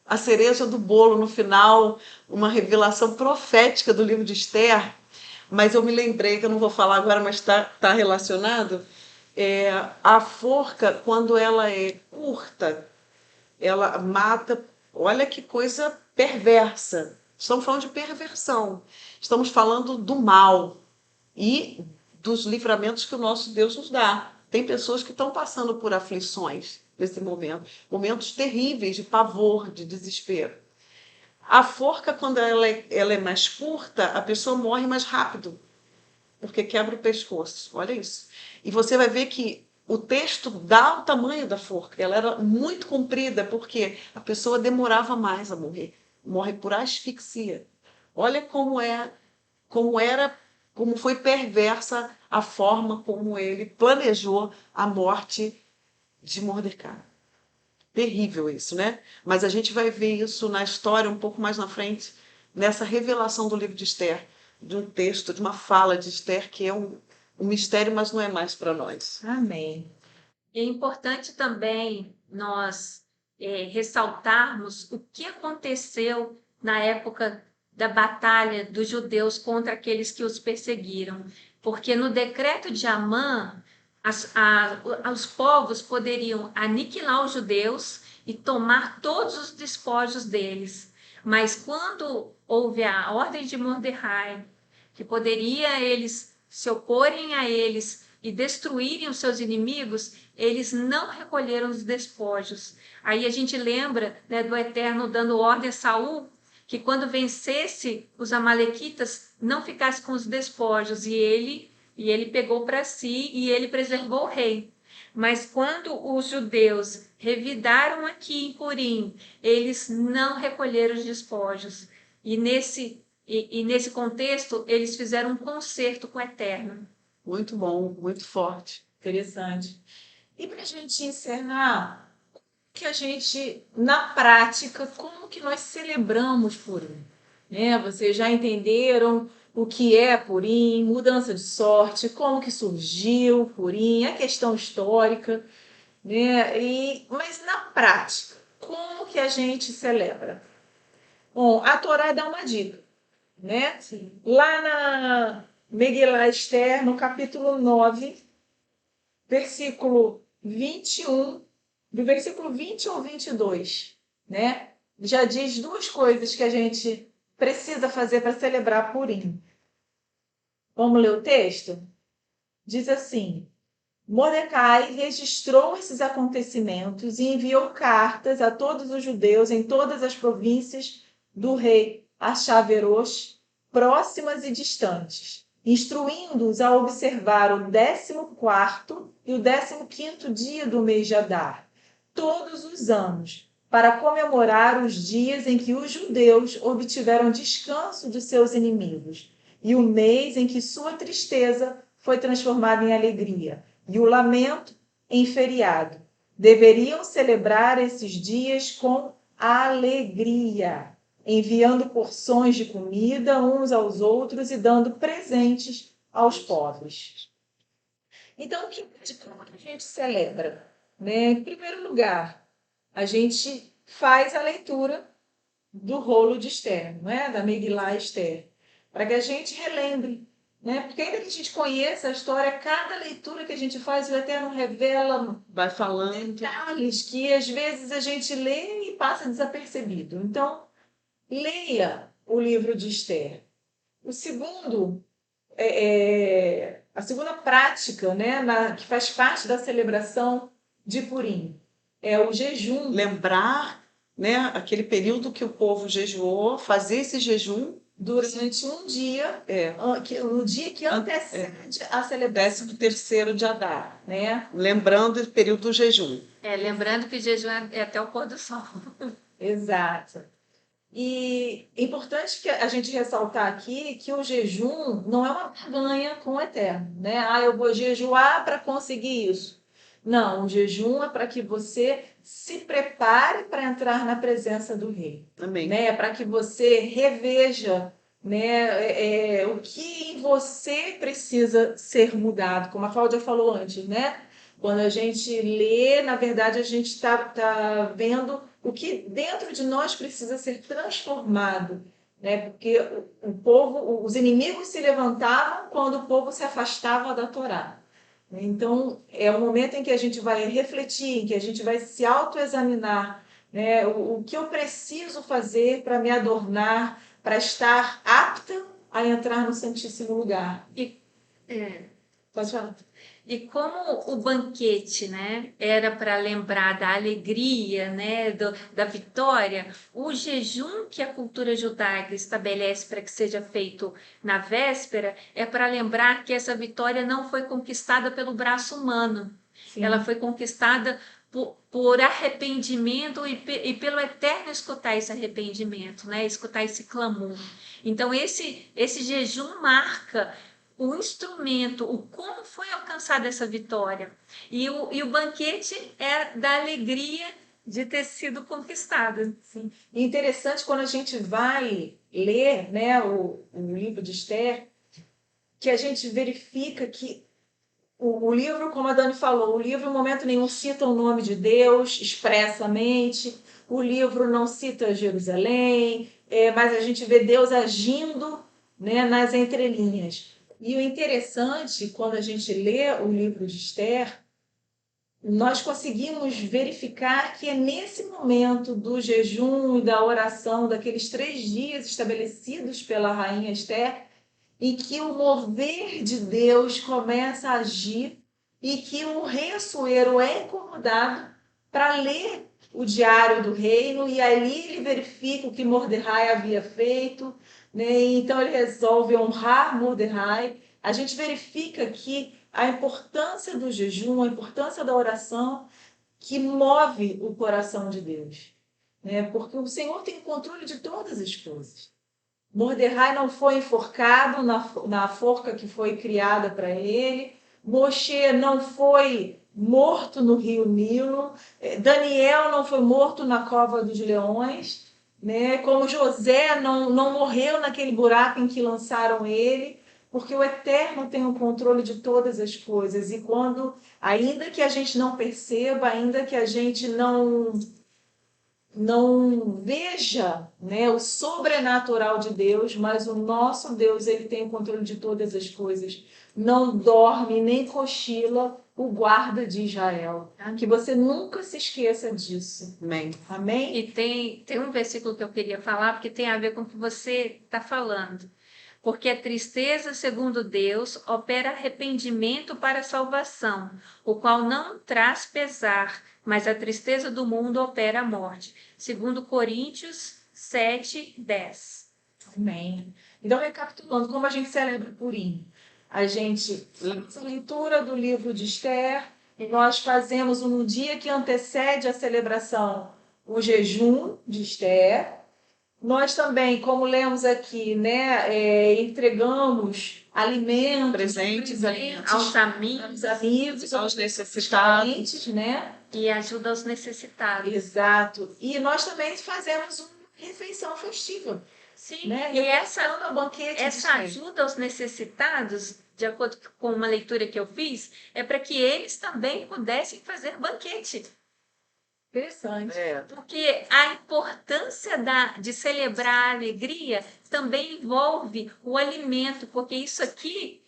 a cereja do bolo no final, uma revelação profética do livro de Esther, mas eu me lembrei, que eu não vou falar agora, mas está relacionado, a forca, quando ela é curta, ela mata. Olha que coisa perversa. Estamos falando de perversão. Estamos falando do mal e dos livramentos que o nosso Deus nos dá. Tem pessoas que estão passando por aflições nesse momento, momentos terríveis de pavor, de desespero. A forca, quando ela é mais curta, a pessoa morre mais rápido, porque quebra o pescoço. Olha isso. E você vai ver que o texto dá o tamanho da forca. Ela era muito comprida, porque a pessoa demorava mais a morrer. Morre por asfixia. Olha como foi perversa a forma como ele planejou a morte de Mordecai. Terrível isso, né? Mas a gente vai ver isso na história um pouco mais na frente, nessa revelação do livro de Esther, de um texto, de uma fala de Esther, que é um mistério, mas não é mais para nós. Amém. E é importante também nós ressaltarmos o que aconteceu na época da batalha dos judeus contra aqueles que os perseguiram. Porque no decreto de Amã, os povos poderiam aniquilar os judeus e tomar todos os despojos deles. Mas quando houve a ordem de Mordecai, que poderia eles se oporem a eles e destruírem os seus inimigos, eles não recolheram os despojos. Aí a gente lembra, né, do Eterno dando ordem a Saul, que quando vencesse os amalequitas, não ficasse com os despojos, e ele pegou para si e ele preservou o rei. Mas quando os judeus revidaram aqui em Purim, eles não recolheram os despojos. E nesse contexto, eles fizeram um concerto com o Eterno. Muito bom, muito forte. Interessante. E para a gente encerrar, que a gente, na prática, como que nós celebramos Purim? Né? Vocês já entenderam o que é Purim, mudança de sorte, como que surgiu Purim, a questão histórica, né? Mas na prática, como que a gente celebra? Bom, a Torá dá uma dica, né? Sim. Lá na Megilá Esther, no capítulo 9, versículo 21, do versículo 20 ao 22, né? Já diz duas coisas que a gente precisa fazer para celebrar Purim. Vamos ler o texto? Diz assim: Mordecai registrou esses acontecimentos e enviou cartas a todos os judeus em todas as províncias do rei Axaverosh, próximas e distantes, instruindo-os a observar o 14º e o 15º dia do mês de Adar, todos os anos, para comemorar os dias em que os judeus obtiveram descanso de seus inimigos, e o mês em que sua tristeza foi transformada em alegria, e o lamento em feriado. Deveriam celebrar esses dias com alegria, enviando porções de comida uns aos outros e dando presentes aos pobres. Então, como que a gente celebra? Né? Em primeiro lugar, a gente faz a leitura do rolo de Esther, não é? Da Megilá Esther, para que a gente relembre, né? Porque ainda que a gente conheça a história, cada leitura que a gente faz, o Eterno revela, vai falando detalhes que às vezes a gente lê e passa desapercebido. Então, leia o livro de Esther. O segundo a segunda prática, né, que faz parte da celebração de Purim, é o jejum. Lembrar, né, aquele período que o povo jejuou, fazer esse jejum durante um dia, no dia que antecede a celebração 13º de Adar, né? Lembrando o período do jejum. Lembrando que o jejum é até o pôr do sol. Exato. E é importante que a gente ressaltar aqui que o jejum não é uma barganha com o Eterno, né? Ah, eu vou jejuar para conseguir isso. Não, o jejum é para que você se prepare para entrar na presença do Rei, Amém. né? Para que você reveja, né, o que em você precisa ser mudado, como a Cláudia falou antes, né? Quando a gente lê, na verdade, a gente tá vendo o que dentro de nós precisa ser transformado, né? Porque o povo, os inimigos se levantavam quando o povo se afastava da Torá. Então, é o momento em que a gente vai refletir, em que a gente vai se autoexaminar, né? O que eu preciso fazer para me adornar, para estar apta a entrar no Santíssimo Lugar. É, Pode falar. E como o banquete, né, era para lembrar da alegria, né, da vitória, o jejum que a cultura judaica estabelece para que seja feito na véspera é para lembrar que essa vitória não foi conquistada pelo braço humano, Sim. ela foi conquistada por arrependimento e pelo eterno escutar esse arrependimento, né, escutar esse clamor. Então esse jejum marca o instrumento, o como foi alcançada essa vitória. E o banquete é da alegria de ter sido conquistada. Sim. E interessante quando a gente vai ler, né, o livro de Esther, que a gente verifica que o livro, como a Dani falou, o livro em momento nenhum cita o nome de Deus expressamente, o livro não cita Jerusalém, mas a gente vê Deus agindo, né, nas entrelinhas. E o interessante, quando a gente lê o livro de Esther, nós conseguimos verificar que é nesse momento do jejum e da oração, daqueles 3 dias estabelecidos pela rainha Esther, em que o mover de Deus começa a agir e que o rei Assuero é incomodado para ler o diário do reino e ali ele verifica o que Mordecai havia feito, né? Então ele resolve honrar Mordecai. A gente verifica que a importância do jejum, a importância da oração que move o coração de Deus, né? Porque o Senhor tem controle de todas as coisas. Mordecai não foi enforcado na forca que foi criada para ele. Moshe não foi morto no rio Nilo. Daniel não foi morto na cova dos leões. Né? Como José não morreu naquele buraco em que lançaram ele. Porque o Eterno tem o controle de todas as coisas. E quando, ainda que a gente não perceba, ainda que a gente não veja, né, o sobrenatural de Deus, mas o nosso Deus, ele tem o controle de todas as coisas. Não dorme nem cochila o guarda de Israel. Que você nunca se esqueça disso. Amém. Amém? E tem um versículo que eu queria falar, porque tem a ver com o que você está falando. Porque a tristeza, segundo Deus, opera arrependimento para a salvação, o qual não traz pesar, mas a tristeza do mundo opera a morte. Segundo Coríntios 7:10. Amém. Então, recapitulando, como a gente celebra o Purim? A gente faz a leitura do livro de Esther, e nós fazemos no dia que antecede a celebração o jejum de Esther. Nós também, como lemos aqui, né, entregamos alimentos, Presentes, Aos amigos aos necessitados, parentes, né? e ajuda aos necessitados. Exato. E nós também fazemos uma refeição festiva, Sim, né? e essa Reforçando o banquete de Essa Esther. ajuda aos necessitados, de acordo com uma leitura que eu fiz, é para que eles também pudessem fazer banquete. Interessante. Porque a importância de celebrar a alegria também envolve o alimento, porque isso aqui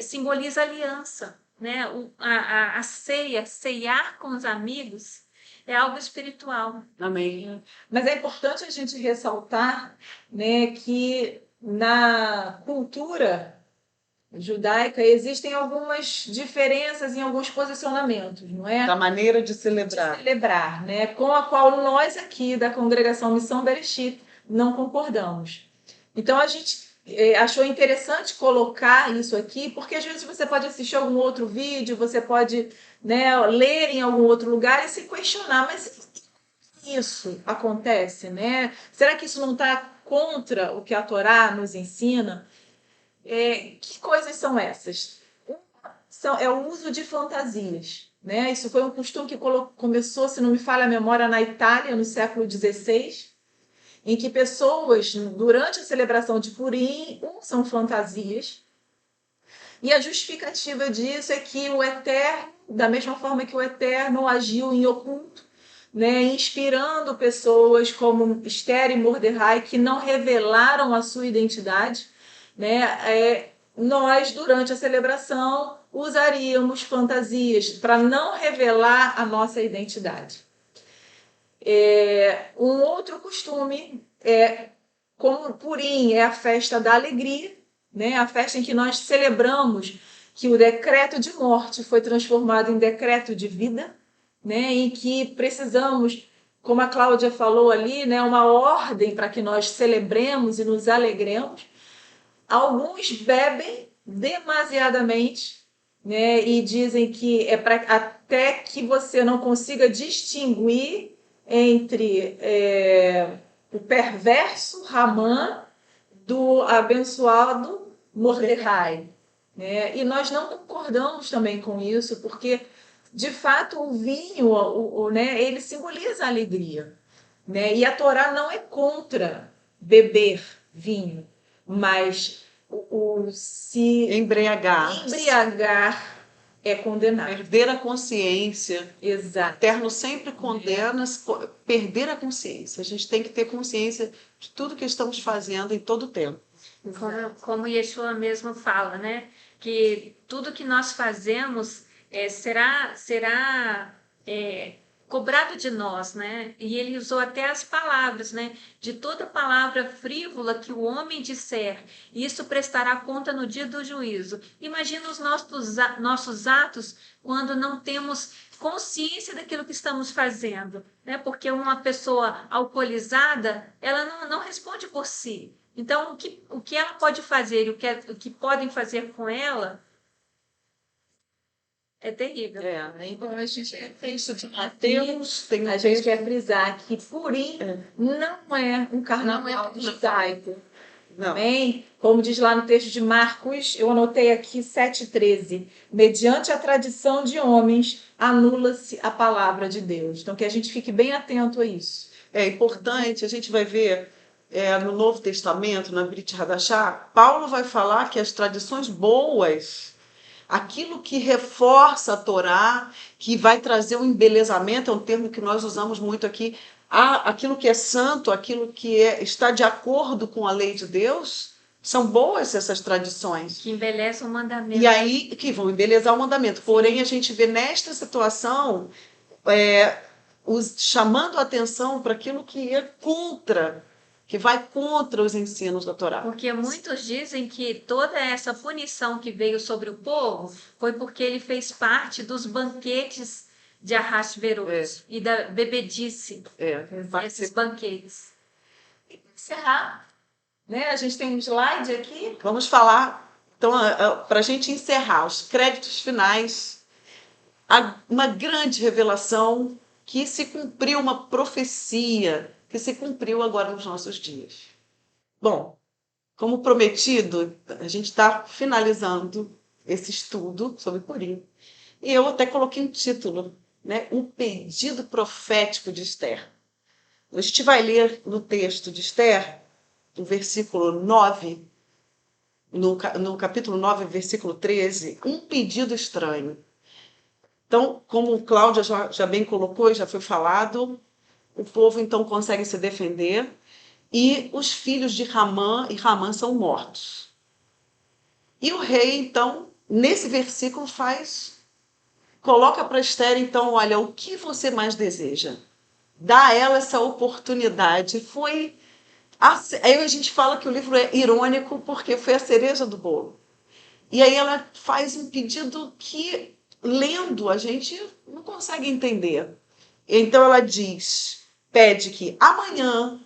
simboliza aliança, né? A ceia, ceiar com os amigos, é algo espiritual. Amém. Mas é importante a gente ressaltar, né, que na cultura judaica existem algumas diferenças em alguns posicionamentos, não é? Da maneira de De celebrar. celebrar, né? Com a qual nós aqui da congregação Missão Bereshit não concordamos. Então a gente achou interessante colocar isso aqui, porque às vezes você pode assistir algum outro vídeo, você pode, né, ler em algum outro lugar e se questionar, mas isso acontece, né? Será que isso não está contra o que a Torá nos ensina? Que coisas são essas? É o uso de fantasias, né? Isso foi um costume que começou, se não me falha a memória, na Itália, no século XVI, em que pessoas, durante a celebração de Purim, usam fantasias. E a justificativa disso é que o Eterno, da mesma forma que o Eterno agiu em oculto, né, inspirando pessoas como Esther e Mordecai, que não revelaram a sua identidade, né, nós, durante a celebração, usaríamos fantasias para não revelar a nossa identidade. Um outro costume como Purim é a festa da alegria, né? A festa em que nós celebramos que o decreto de morte foi transformado em decreto de vida, né? Em que precisamos, como a Cláudia falou ali, né? Uma ordem para que nós celebremos e nos alegremos. Alguns bebem demasiadamente, né? E dizem que é para até que você não consiga distinguir entre o perverso Ramã do abençoado Mordecai, né? E nós não concordamos também com isso, porque de fato o vinho, né, ele simboliza a alegria, né? E a Torá não é contra beber vinho, mas se Embriagar. é condenar. Perder a consciência. O Exato. Eterno sempre condena perder a consciência. A gente tem que ter consciência de tudo que estamos fazendo em todo o tempo. Como Yeshua mesmo fala, né? Que tudo que nós fazemos será cobrado de nós, né? E ele usou até as palavras, né? De toda palavra frívola que o homem disser, isso prestará conta no dia do juízo. Imagina os nossos atos quando não temos consciência daquilo que estamos fazendo, né? Porque uma pessoa alcoolizada, ela não responde por si. Então, o que ela pode fazer e o que podem fazer com ela é terrível. Então a gente A gente quer frisar que Purim não é um carnaval judaico. Não. Amém? Como diz lá no texto de Marcos, eu anotei aqui 7,13. Mediante a tradição de homens, anula-se a palavra de Deus. Então, que a gente fique bem atento a isso. É importante, a gente vai ver no Novo Testamento, na Brit Hadashah, Paulo vai falar que as tradições boas, aquilo que reforça a Torá, que vai trazer um embelezamento, é um termo que nós usamos muito aqui, aquilo que é santo, aquilo que está de acordo com a lei de Deus, são boas essas tradições. Que embelezam o mandamento. E aí, que vão embelezar o mandamento. Porém, a gente vê nesta situação chamando a atenção para aquilo que é contra, que vai contra os ensinos da Torá. Porque muitos dizem que toda essa punição que veio sobre o povo foi porque ele fez parte dos banquetes de Ahasverosh e da bebedice desses banquetes. Encerrar, né? A gente tem um slide aqui. Vamos falar, então, para a gente encerrar, os créditos finais, uma grande revelação que se cumpriu, uma profecia que se cumpriu agora nos nossos dias. Bom, como prometido, a gente está finalizando esse estudo sobre Purim. E eu até coloquei um título, né? Um pedido profético de Esther. A gente vai ler no texto de Esther, no versículo 9, no capítulo 9, versículo 13, um pedido estranho. Então, como Cláudia já bem colocou, já foi falado, o povo então consegue se defender e os filhos de Ramã e Ramã são mortos. E o rei, então, nesse versículo coloca para Esther, então, olha, o que você mais deseja? Dá a ela essa oportunidade. Aí a gente fala que o livro é irônico porque foi a cereja do bolo. E aí ela faz um pedido que, lendo, a gente não consegue entender. Então ela pede que amanhã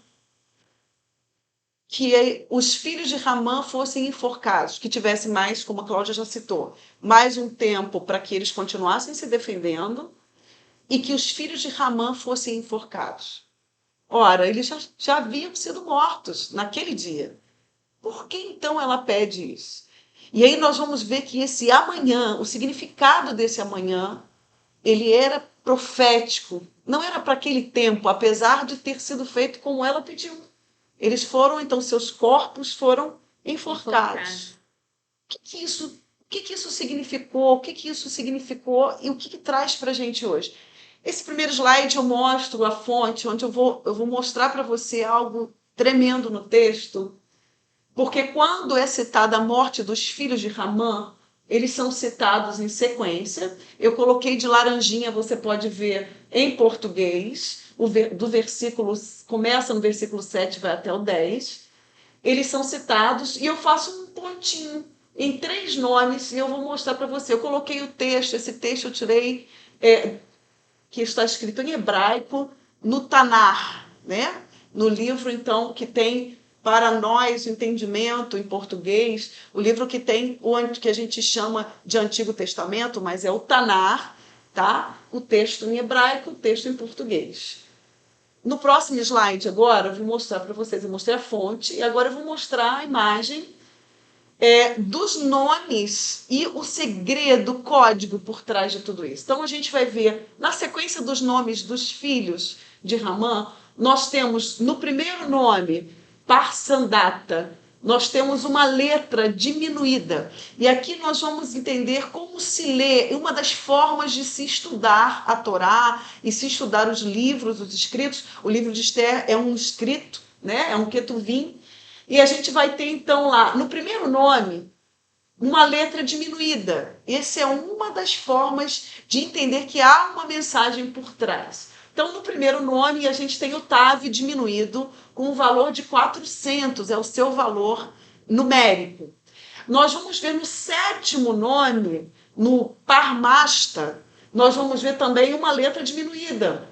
que os filhos de Ramã fossem enforcados, que tivesse mais, como a Cláudia já citou, mais um tempo para que eles continuassem se defendendo e que os filhos de Ramã fossem enforcados. Ora, eles já haviam sido mortos naquele dia. Por que então ela pede isso? E aí nós vamos ver que esse amanhã, o significado desse amanhã, ele era profético. Não era para aquele tempo, apesar de ter sido feito como ela pediu. Eles foram, então, seus corpos foram enforcados. O que isso significou? O que isso significou e o que traz para a gente hoje? Esse primeiro slide eu mostro a fonte, onde eu vou mostrar para você algo tremendo no texto, porque quando é citada a morte dos filhos de Ramã, eles são citados em sequência. Eu coloquei de laranjinha, você pode ver em português, do versículo, começa no versículo 7, vai até o 10. Eles são citados e eu faço um pontinho em 3 nomes e eu vou mostrar para você. Eu coloquei o texto, esse texto eu tirei, que está escrito em hebraico, no Tanar, né? No livro, então, que tem para nós o entendimento em português, o livro que tem o que a gente chama de Antigo Testamento, mas é o Tanar, tá? O texto em hebraico, o texto em português. No próximo slide agora, eu vou mostrar para vocês, eu mostrei a fonte, e agora eu vou mostrar a imagem dos nomes e o segredo, o código por trás de tudo isso. Então, a gente vai ver, na sequência dos nomes dos filhos de Ramã, nós temos, no primeiro nome, Parsandata, nós temos uma letra diminuída. E aqui nós vamos entender como se lê, uma das formas de se estudar a Torá e se estudar os livros, os escritos. O livro de Esther é um escrito, né? É um ketuvim. E a gente vai ter, então, lá, no primeiro nome, uma letra diminuída. Essa é uma das formas de entender que há uma mensagem por trás. Então, no primeiro nome, a gente tem o Tav diminuído com o valor de 400, é o seu valor numérico. Nós vamos ver no sétimo nome, no Parmasta, nós vamos ver também uma letra diminuída,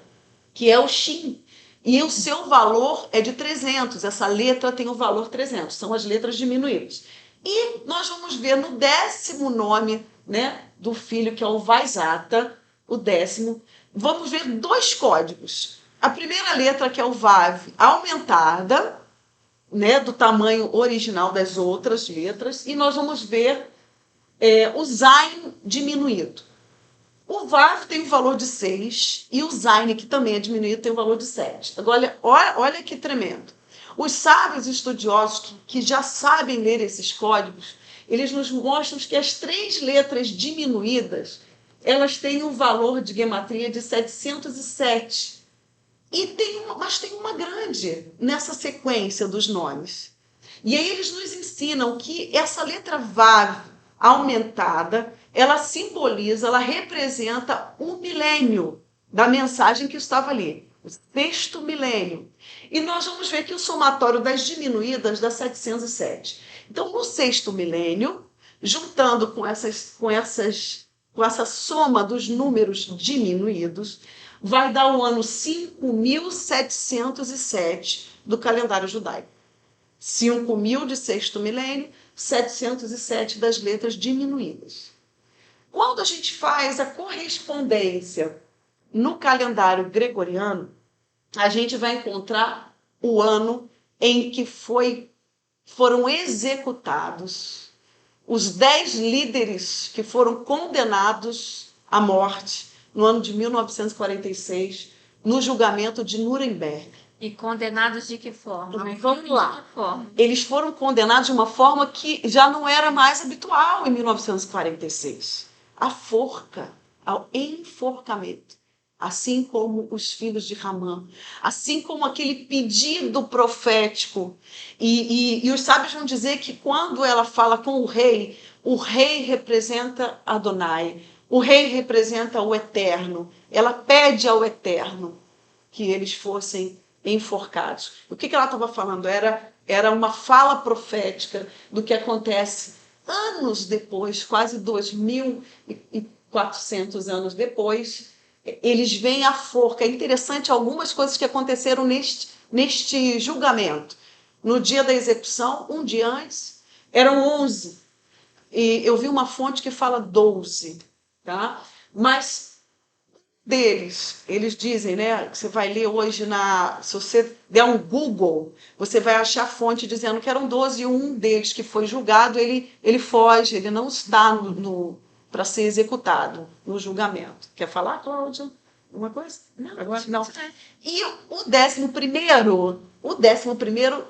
que é o Shin. E o seu valor é de 300. Essa letra tem o valor 300. São as letras diminuídas. E nós vamos ver no 10º nome, né, do filho, que é o Vaisata, o 10º. Vamos ver 2 códigos. A primeira letra, que é o Vav, aumentada, né, do tamanho original das outras letras. E nós vamos ver o Zain diminuído. O Vav tem o valor de 6 e o Zain, que também é diminuído, tem o valor de 7. Agora, olha que tremendo. Os sábios estudiosos que já sabem ler esses códigos, eles nos mostram que as 3 letras diminuídas, elas têm um valor de gematria de 707. Mas tem uma grande nessa sequência dos nomes. E aí eles nos ensinam que essa letra Vav aumentada, ela simboliza, ela representa o milênio da mensagem que estava ali, o 6º milênio. E nós vamos ver que o somatório das diminuídas dá 707. Então, no 6º milênio, juntando com essa soma dos números diminuídos, vai dar o ano 5.707 do calendário judaico. 5.000 de 6º milênio, 707 das letras diminuídas. Quando a gente faz a correspondência no calendário gregoriano, a gente vai encontrar o ano em que foram executados os 10 líderes que foram condenados à morte no ano de 1946, no julgamento de Nuremberg. E condenados de que forma? Vamos lá. Eles foram condenados de uma forma que já não era mais habitual em 1946. A forca, ao enforcamento. Assim como os filhos de Ramã. Assim como aquele pedido profético. E os sábios vão dizer que quando ela fala com o rei representa Adonai. O rei representa o Eterno. Ela pede ao Eterno que eles fossem enforcados. O que ela estava falando? Era uma fala profética do que acontece anos depois, quase 2.400 anos depois. Eles veem a forca. É interessante algumas coisas que aconteceram neste julgamento. No dia da execução, um dia antes, eram 11. E eu vi uma fonte que fala 12. Tá? Mas deles. Eles dizem, né? Você vai ler hoje se você der um Google, você vai achar fonte dizendo que eram 12 e um deles que foi julgado, ele foge, ele não está para ser executado no julgamento. Quer falar, Cláudia? Alguma coisa? Não, Agora não. é. E o 11º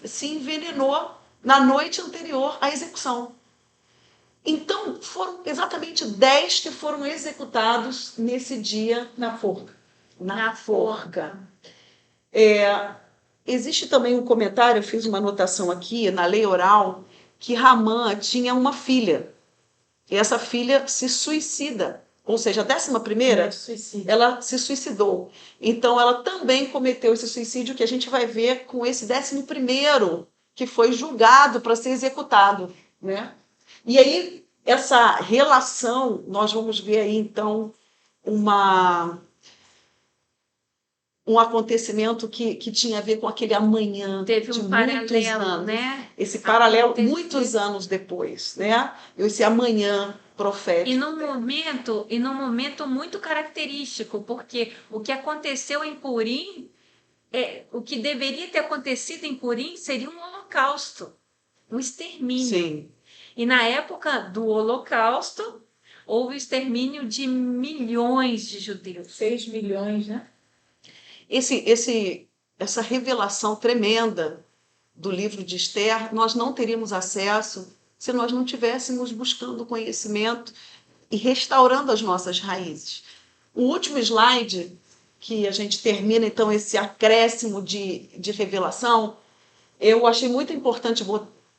se envenenou na noite anterior à execução. Então, foram exatamente 10 que foram executados nesse dia Na forca. na forca. Existe também um comentário, eu fiz uma anotação aqui, na lei oral, que Ramã tinha uma filha. E essa filha se suicida. Ou seja, a 11ª, Suicídio. ela se suicidou. Então, ela também cometeu esse suicídio que a gente vai ver com esse 11º, que foi julgado para ser executado, né? E aí, essa relação, nós vamos ver aí, então, um acontecimento que tinha a ver com aquele amanhã Teve de um muitos paralelo, anos. né? Esse paralelo, Aconteceu. muitos anos depois, né? Esse amanhã profético. E num momento muito característico, porque o que aconteceu em Purim, o que deveria ter acontecido em Purim seria um holocausto, um extermínio. Sim. E na época do holocausto, houve o extermínio de milhões de judeus. 6 milhões, né? Essa revelação tremenda do livro de Esther, nós não teríamos acesso se nós não estivéssemos buscando conhecimento e restaurando as nossas raízes. O último slide, que a gente termina, então, esse acréscimo de revelação, eu achei muito importante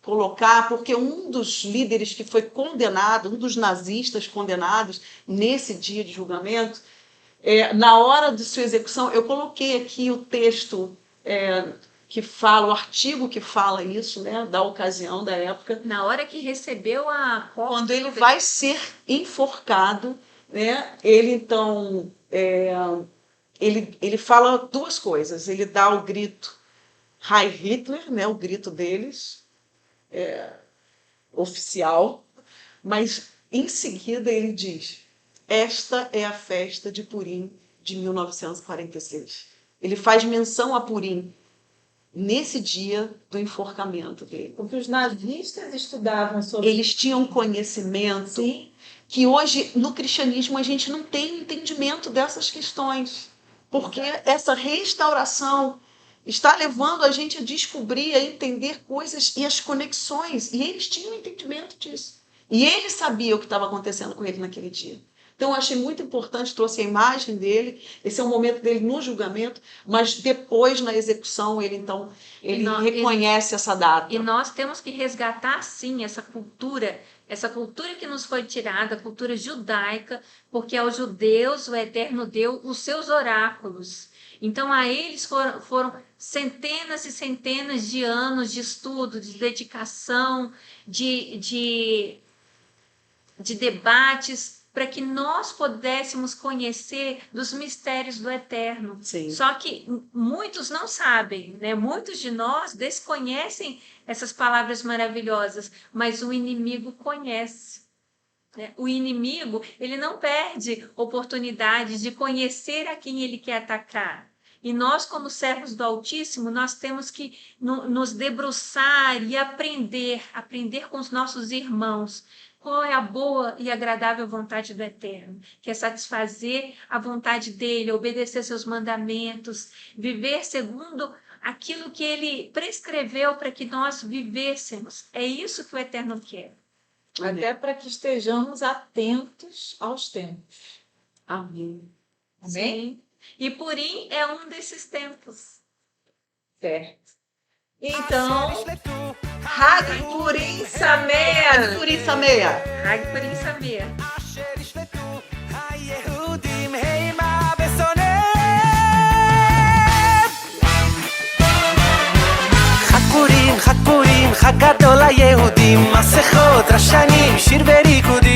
colocar, porque um dos líderes que foi condenado, um dos nazistas condenados nesse dia de julgamento, na hora de sua execução, eu coloquei aqui o texto que fala, o artigo que fala isso, né, da ocasião, da época. Na hora que recebeu Quando ele vai ser enforcado, né, ele então ele fala duas coisas. Ele dá o grito Heil Hitler, né, o grito deles, oficial, mas em seguida ele diz: esta é a festa de Purim de 1946. Ele faz menção a Purim nesse dia do enforcamento dele. Porque os nazistas estudavam sobre Eles tinham conhecimento Sim. que hoje no cristianismo a gente não tem entendimento dessas questões, porque essa restauração está levando a gente a descobrir, a entender coisas e as conexões, e eles tinham entendimento disso. E ele sabia o que estava acontecendo com ele naquele dia. Então, eu achei muito importante, trouxe a imagem dele, esse é o momento dele no julgamento, mas depois, na execução, ele reconhece essa data. E nós temos que resgatar, sim, essa cultura que nos foi tirada, a cultura judaica, porque aos judeus o Eterno deu os seus oráculos. Então, a eles foram centenas e centenas de anos de estudo, de dedicação, de debates, para que nós pudéssemos conhecer dos mistérios do Eterno. Sim. Só que muitos não sabem, né? Muitos de nós desconhecem essas palavras maravilhosas, mas o inimigo conhece. Né? O inimigo, ele não perde oportunidade de conhecer a quem ele quer atacar. E nós, como servos do Altíssimo, nós temos que nos debruçar e aprender com os nossos irmãos. Qual é a boa e agradável vontade do Eterno? Que é satisfazer a vontade dele, obedecer seus mandamentos, viver segundo aquilo que ele prescreveu para que nós vivêssemos. É isso que o Eterno quer. até para que estejamos atentos aos tempos. Amém. Amém? Sim. E Purim é um desses tempos. Certo. Então, Hag Purim Sameach. Purim Sameach. Hag Purim Sameach. חג פורים, חג גדול ליהודים, מסכות, רשנים, שיר וריקודים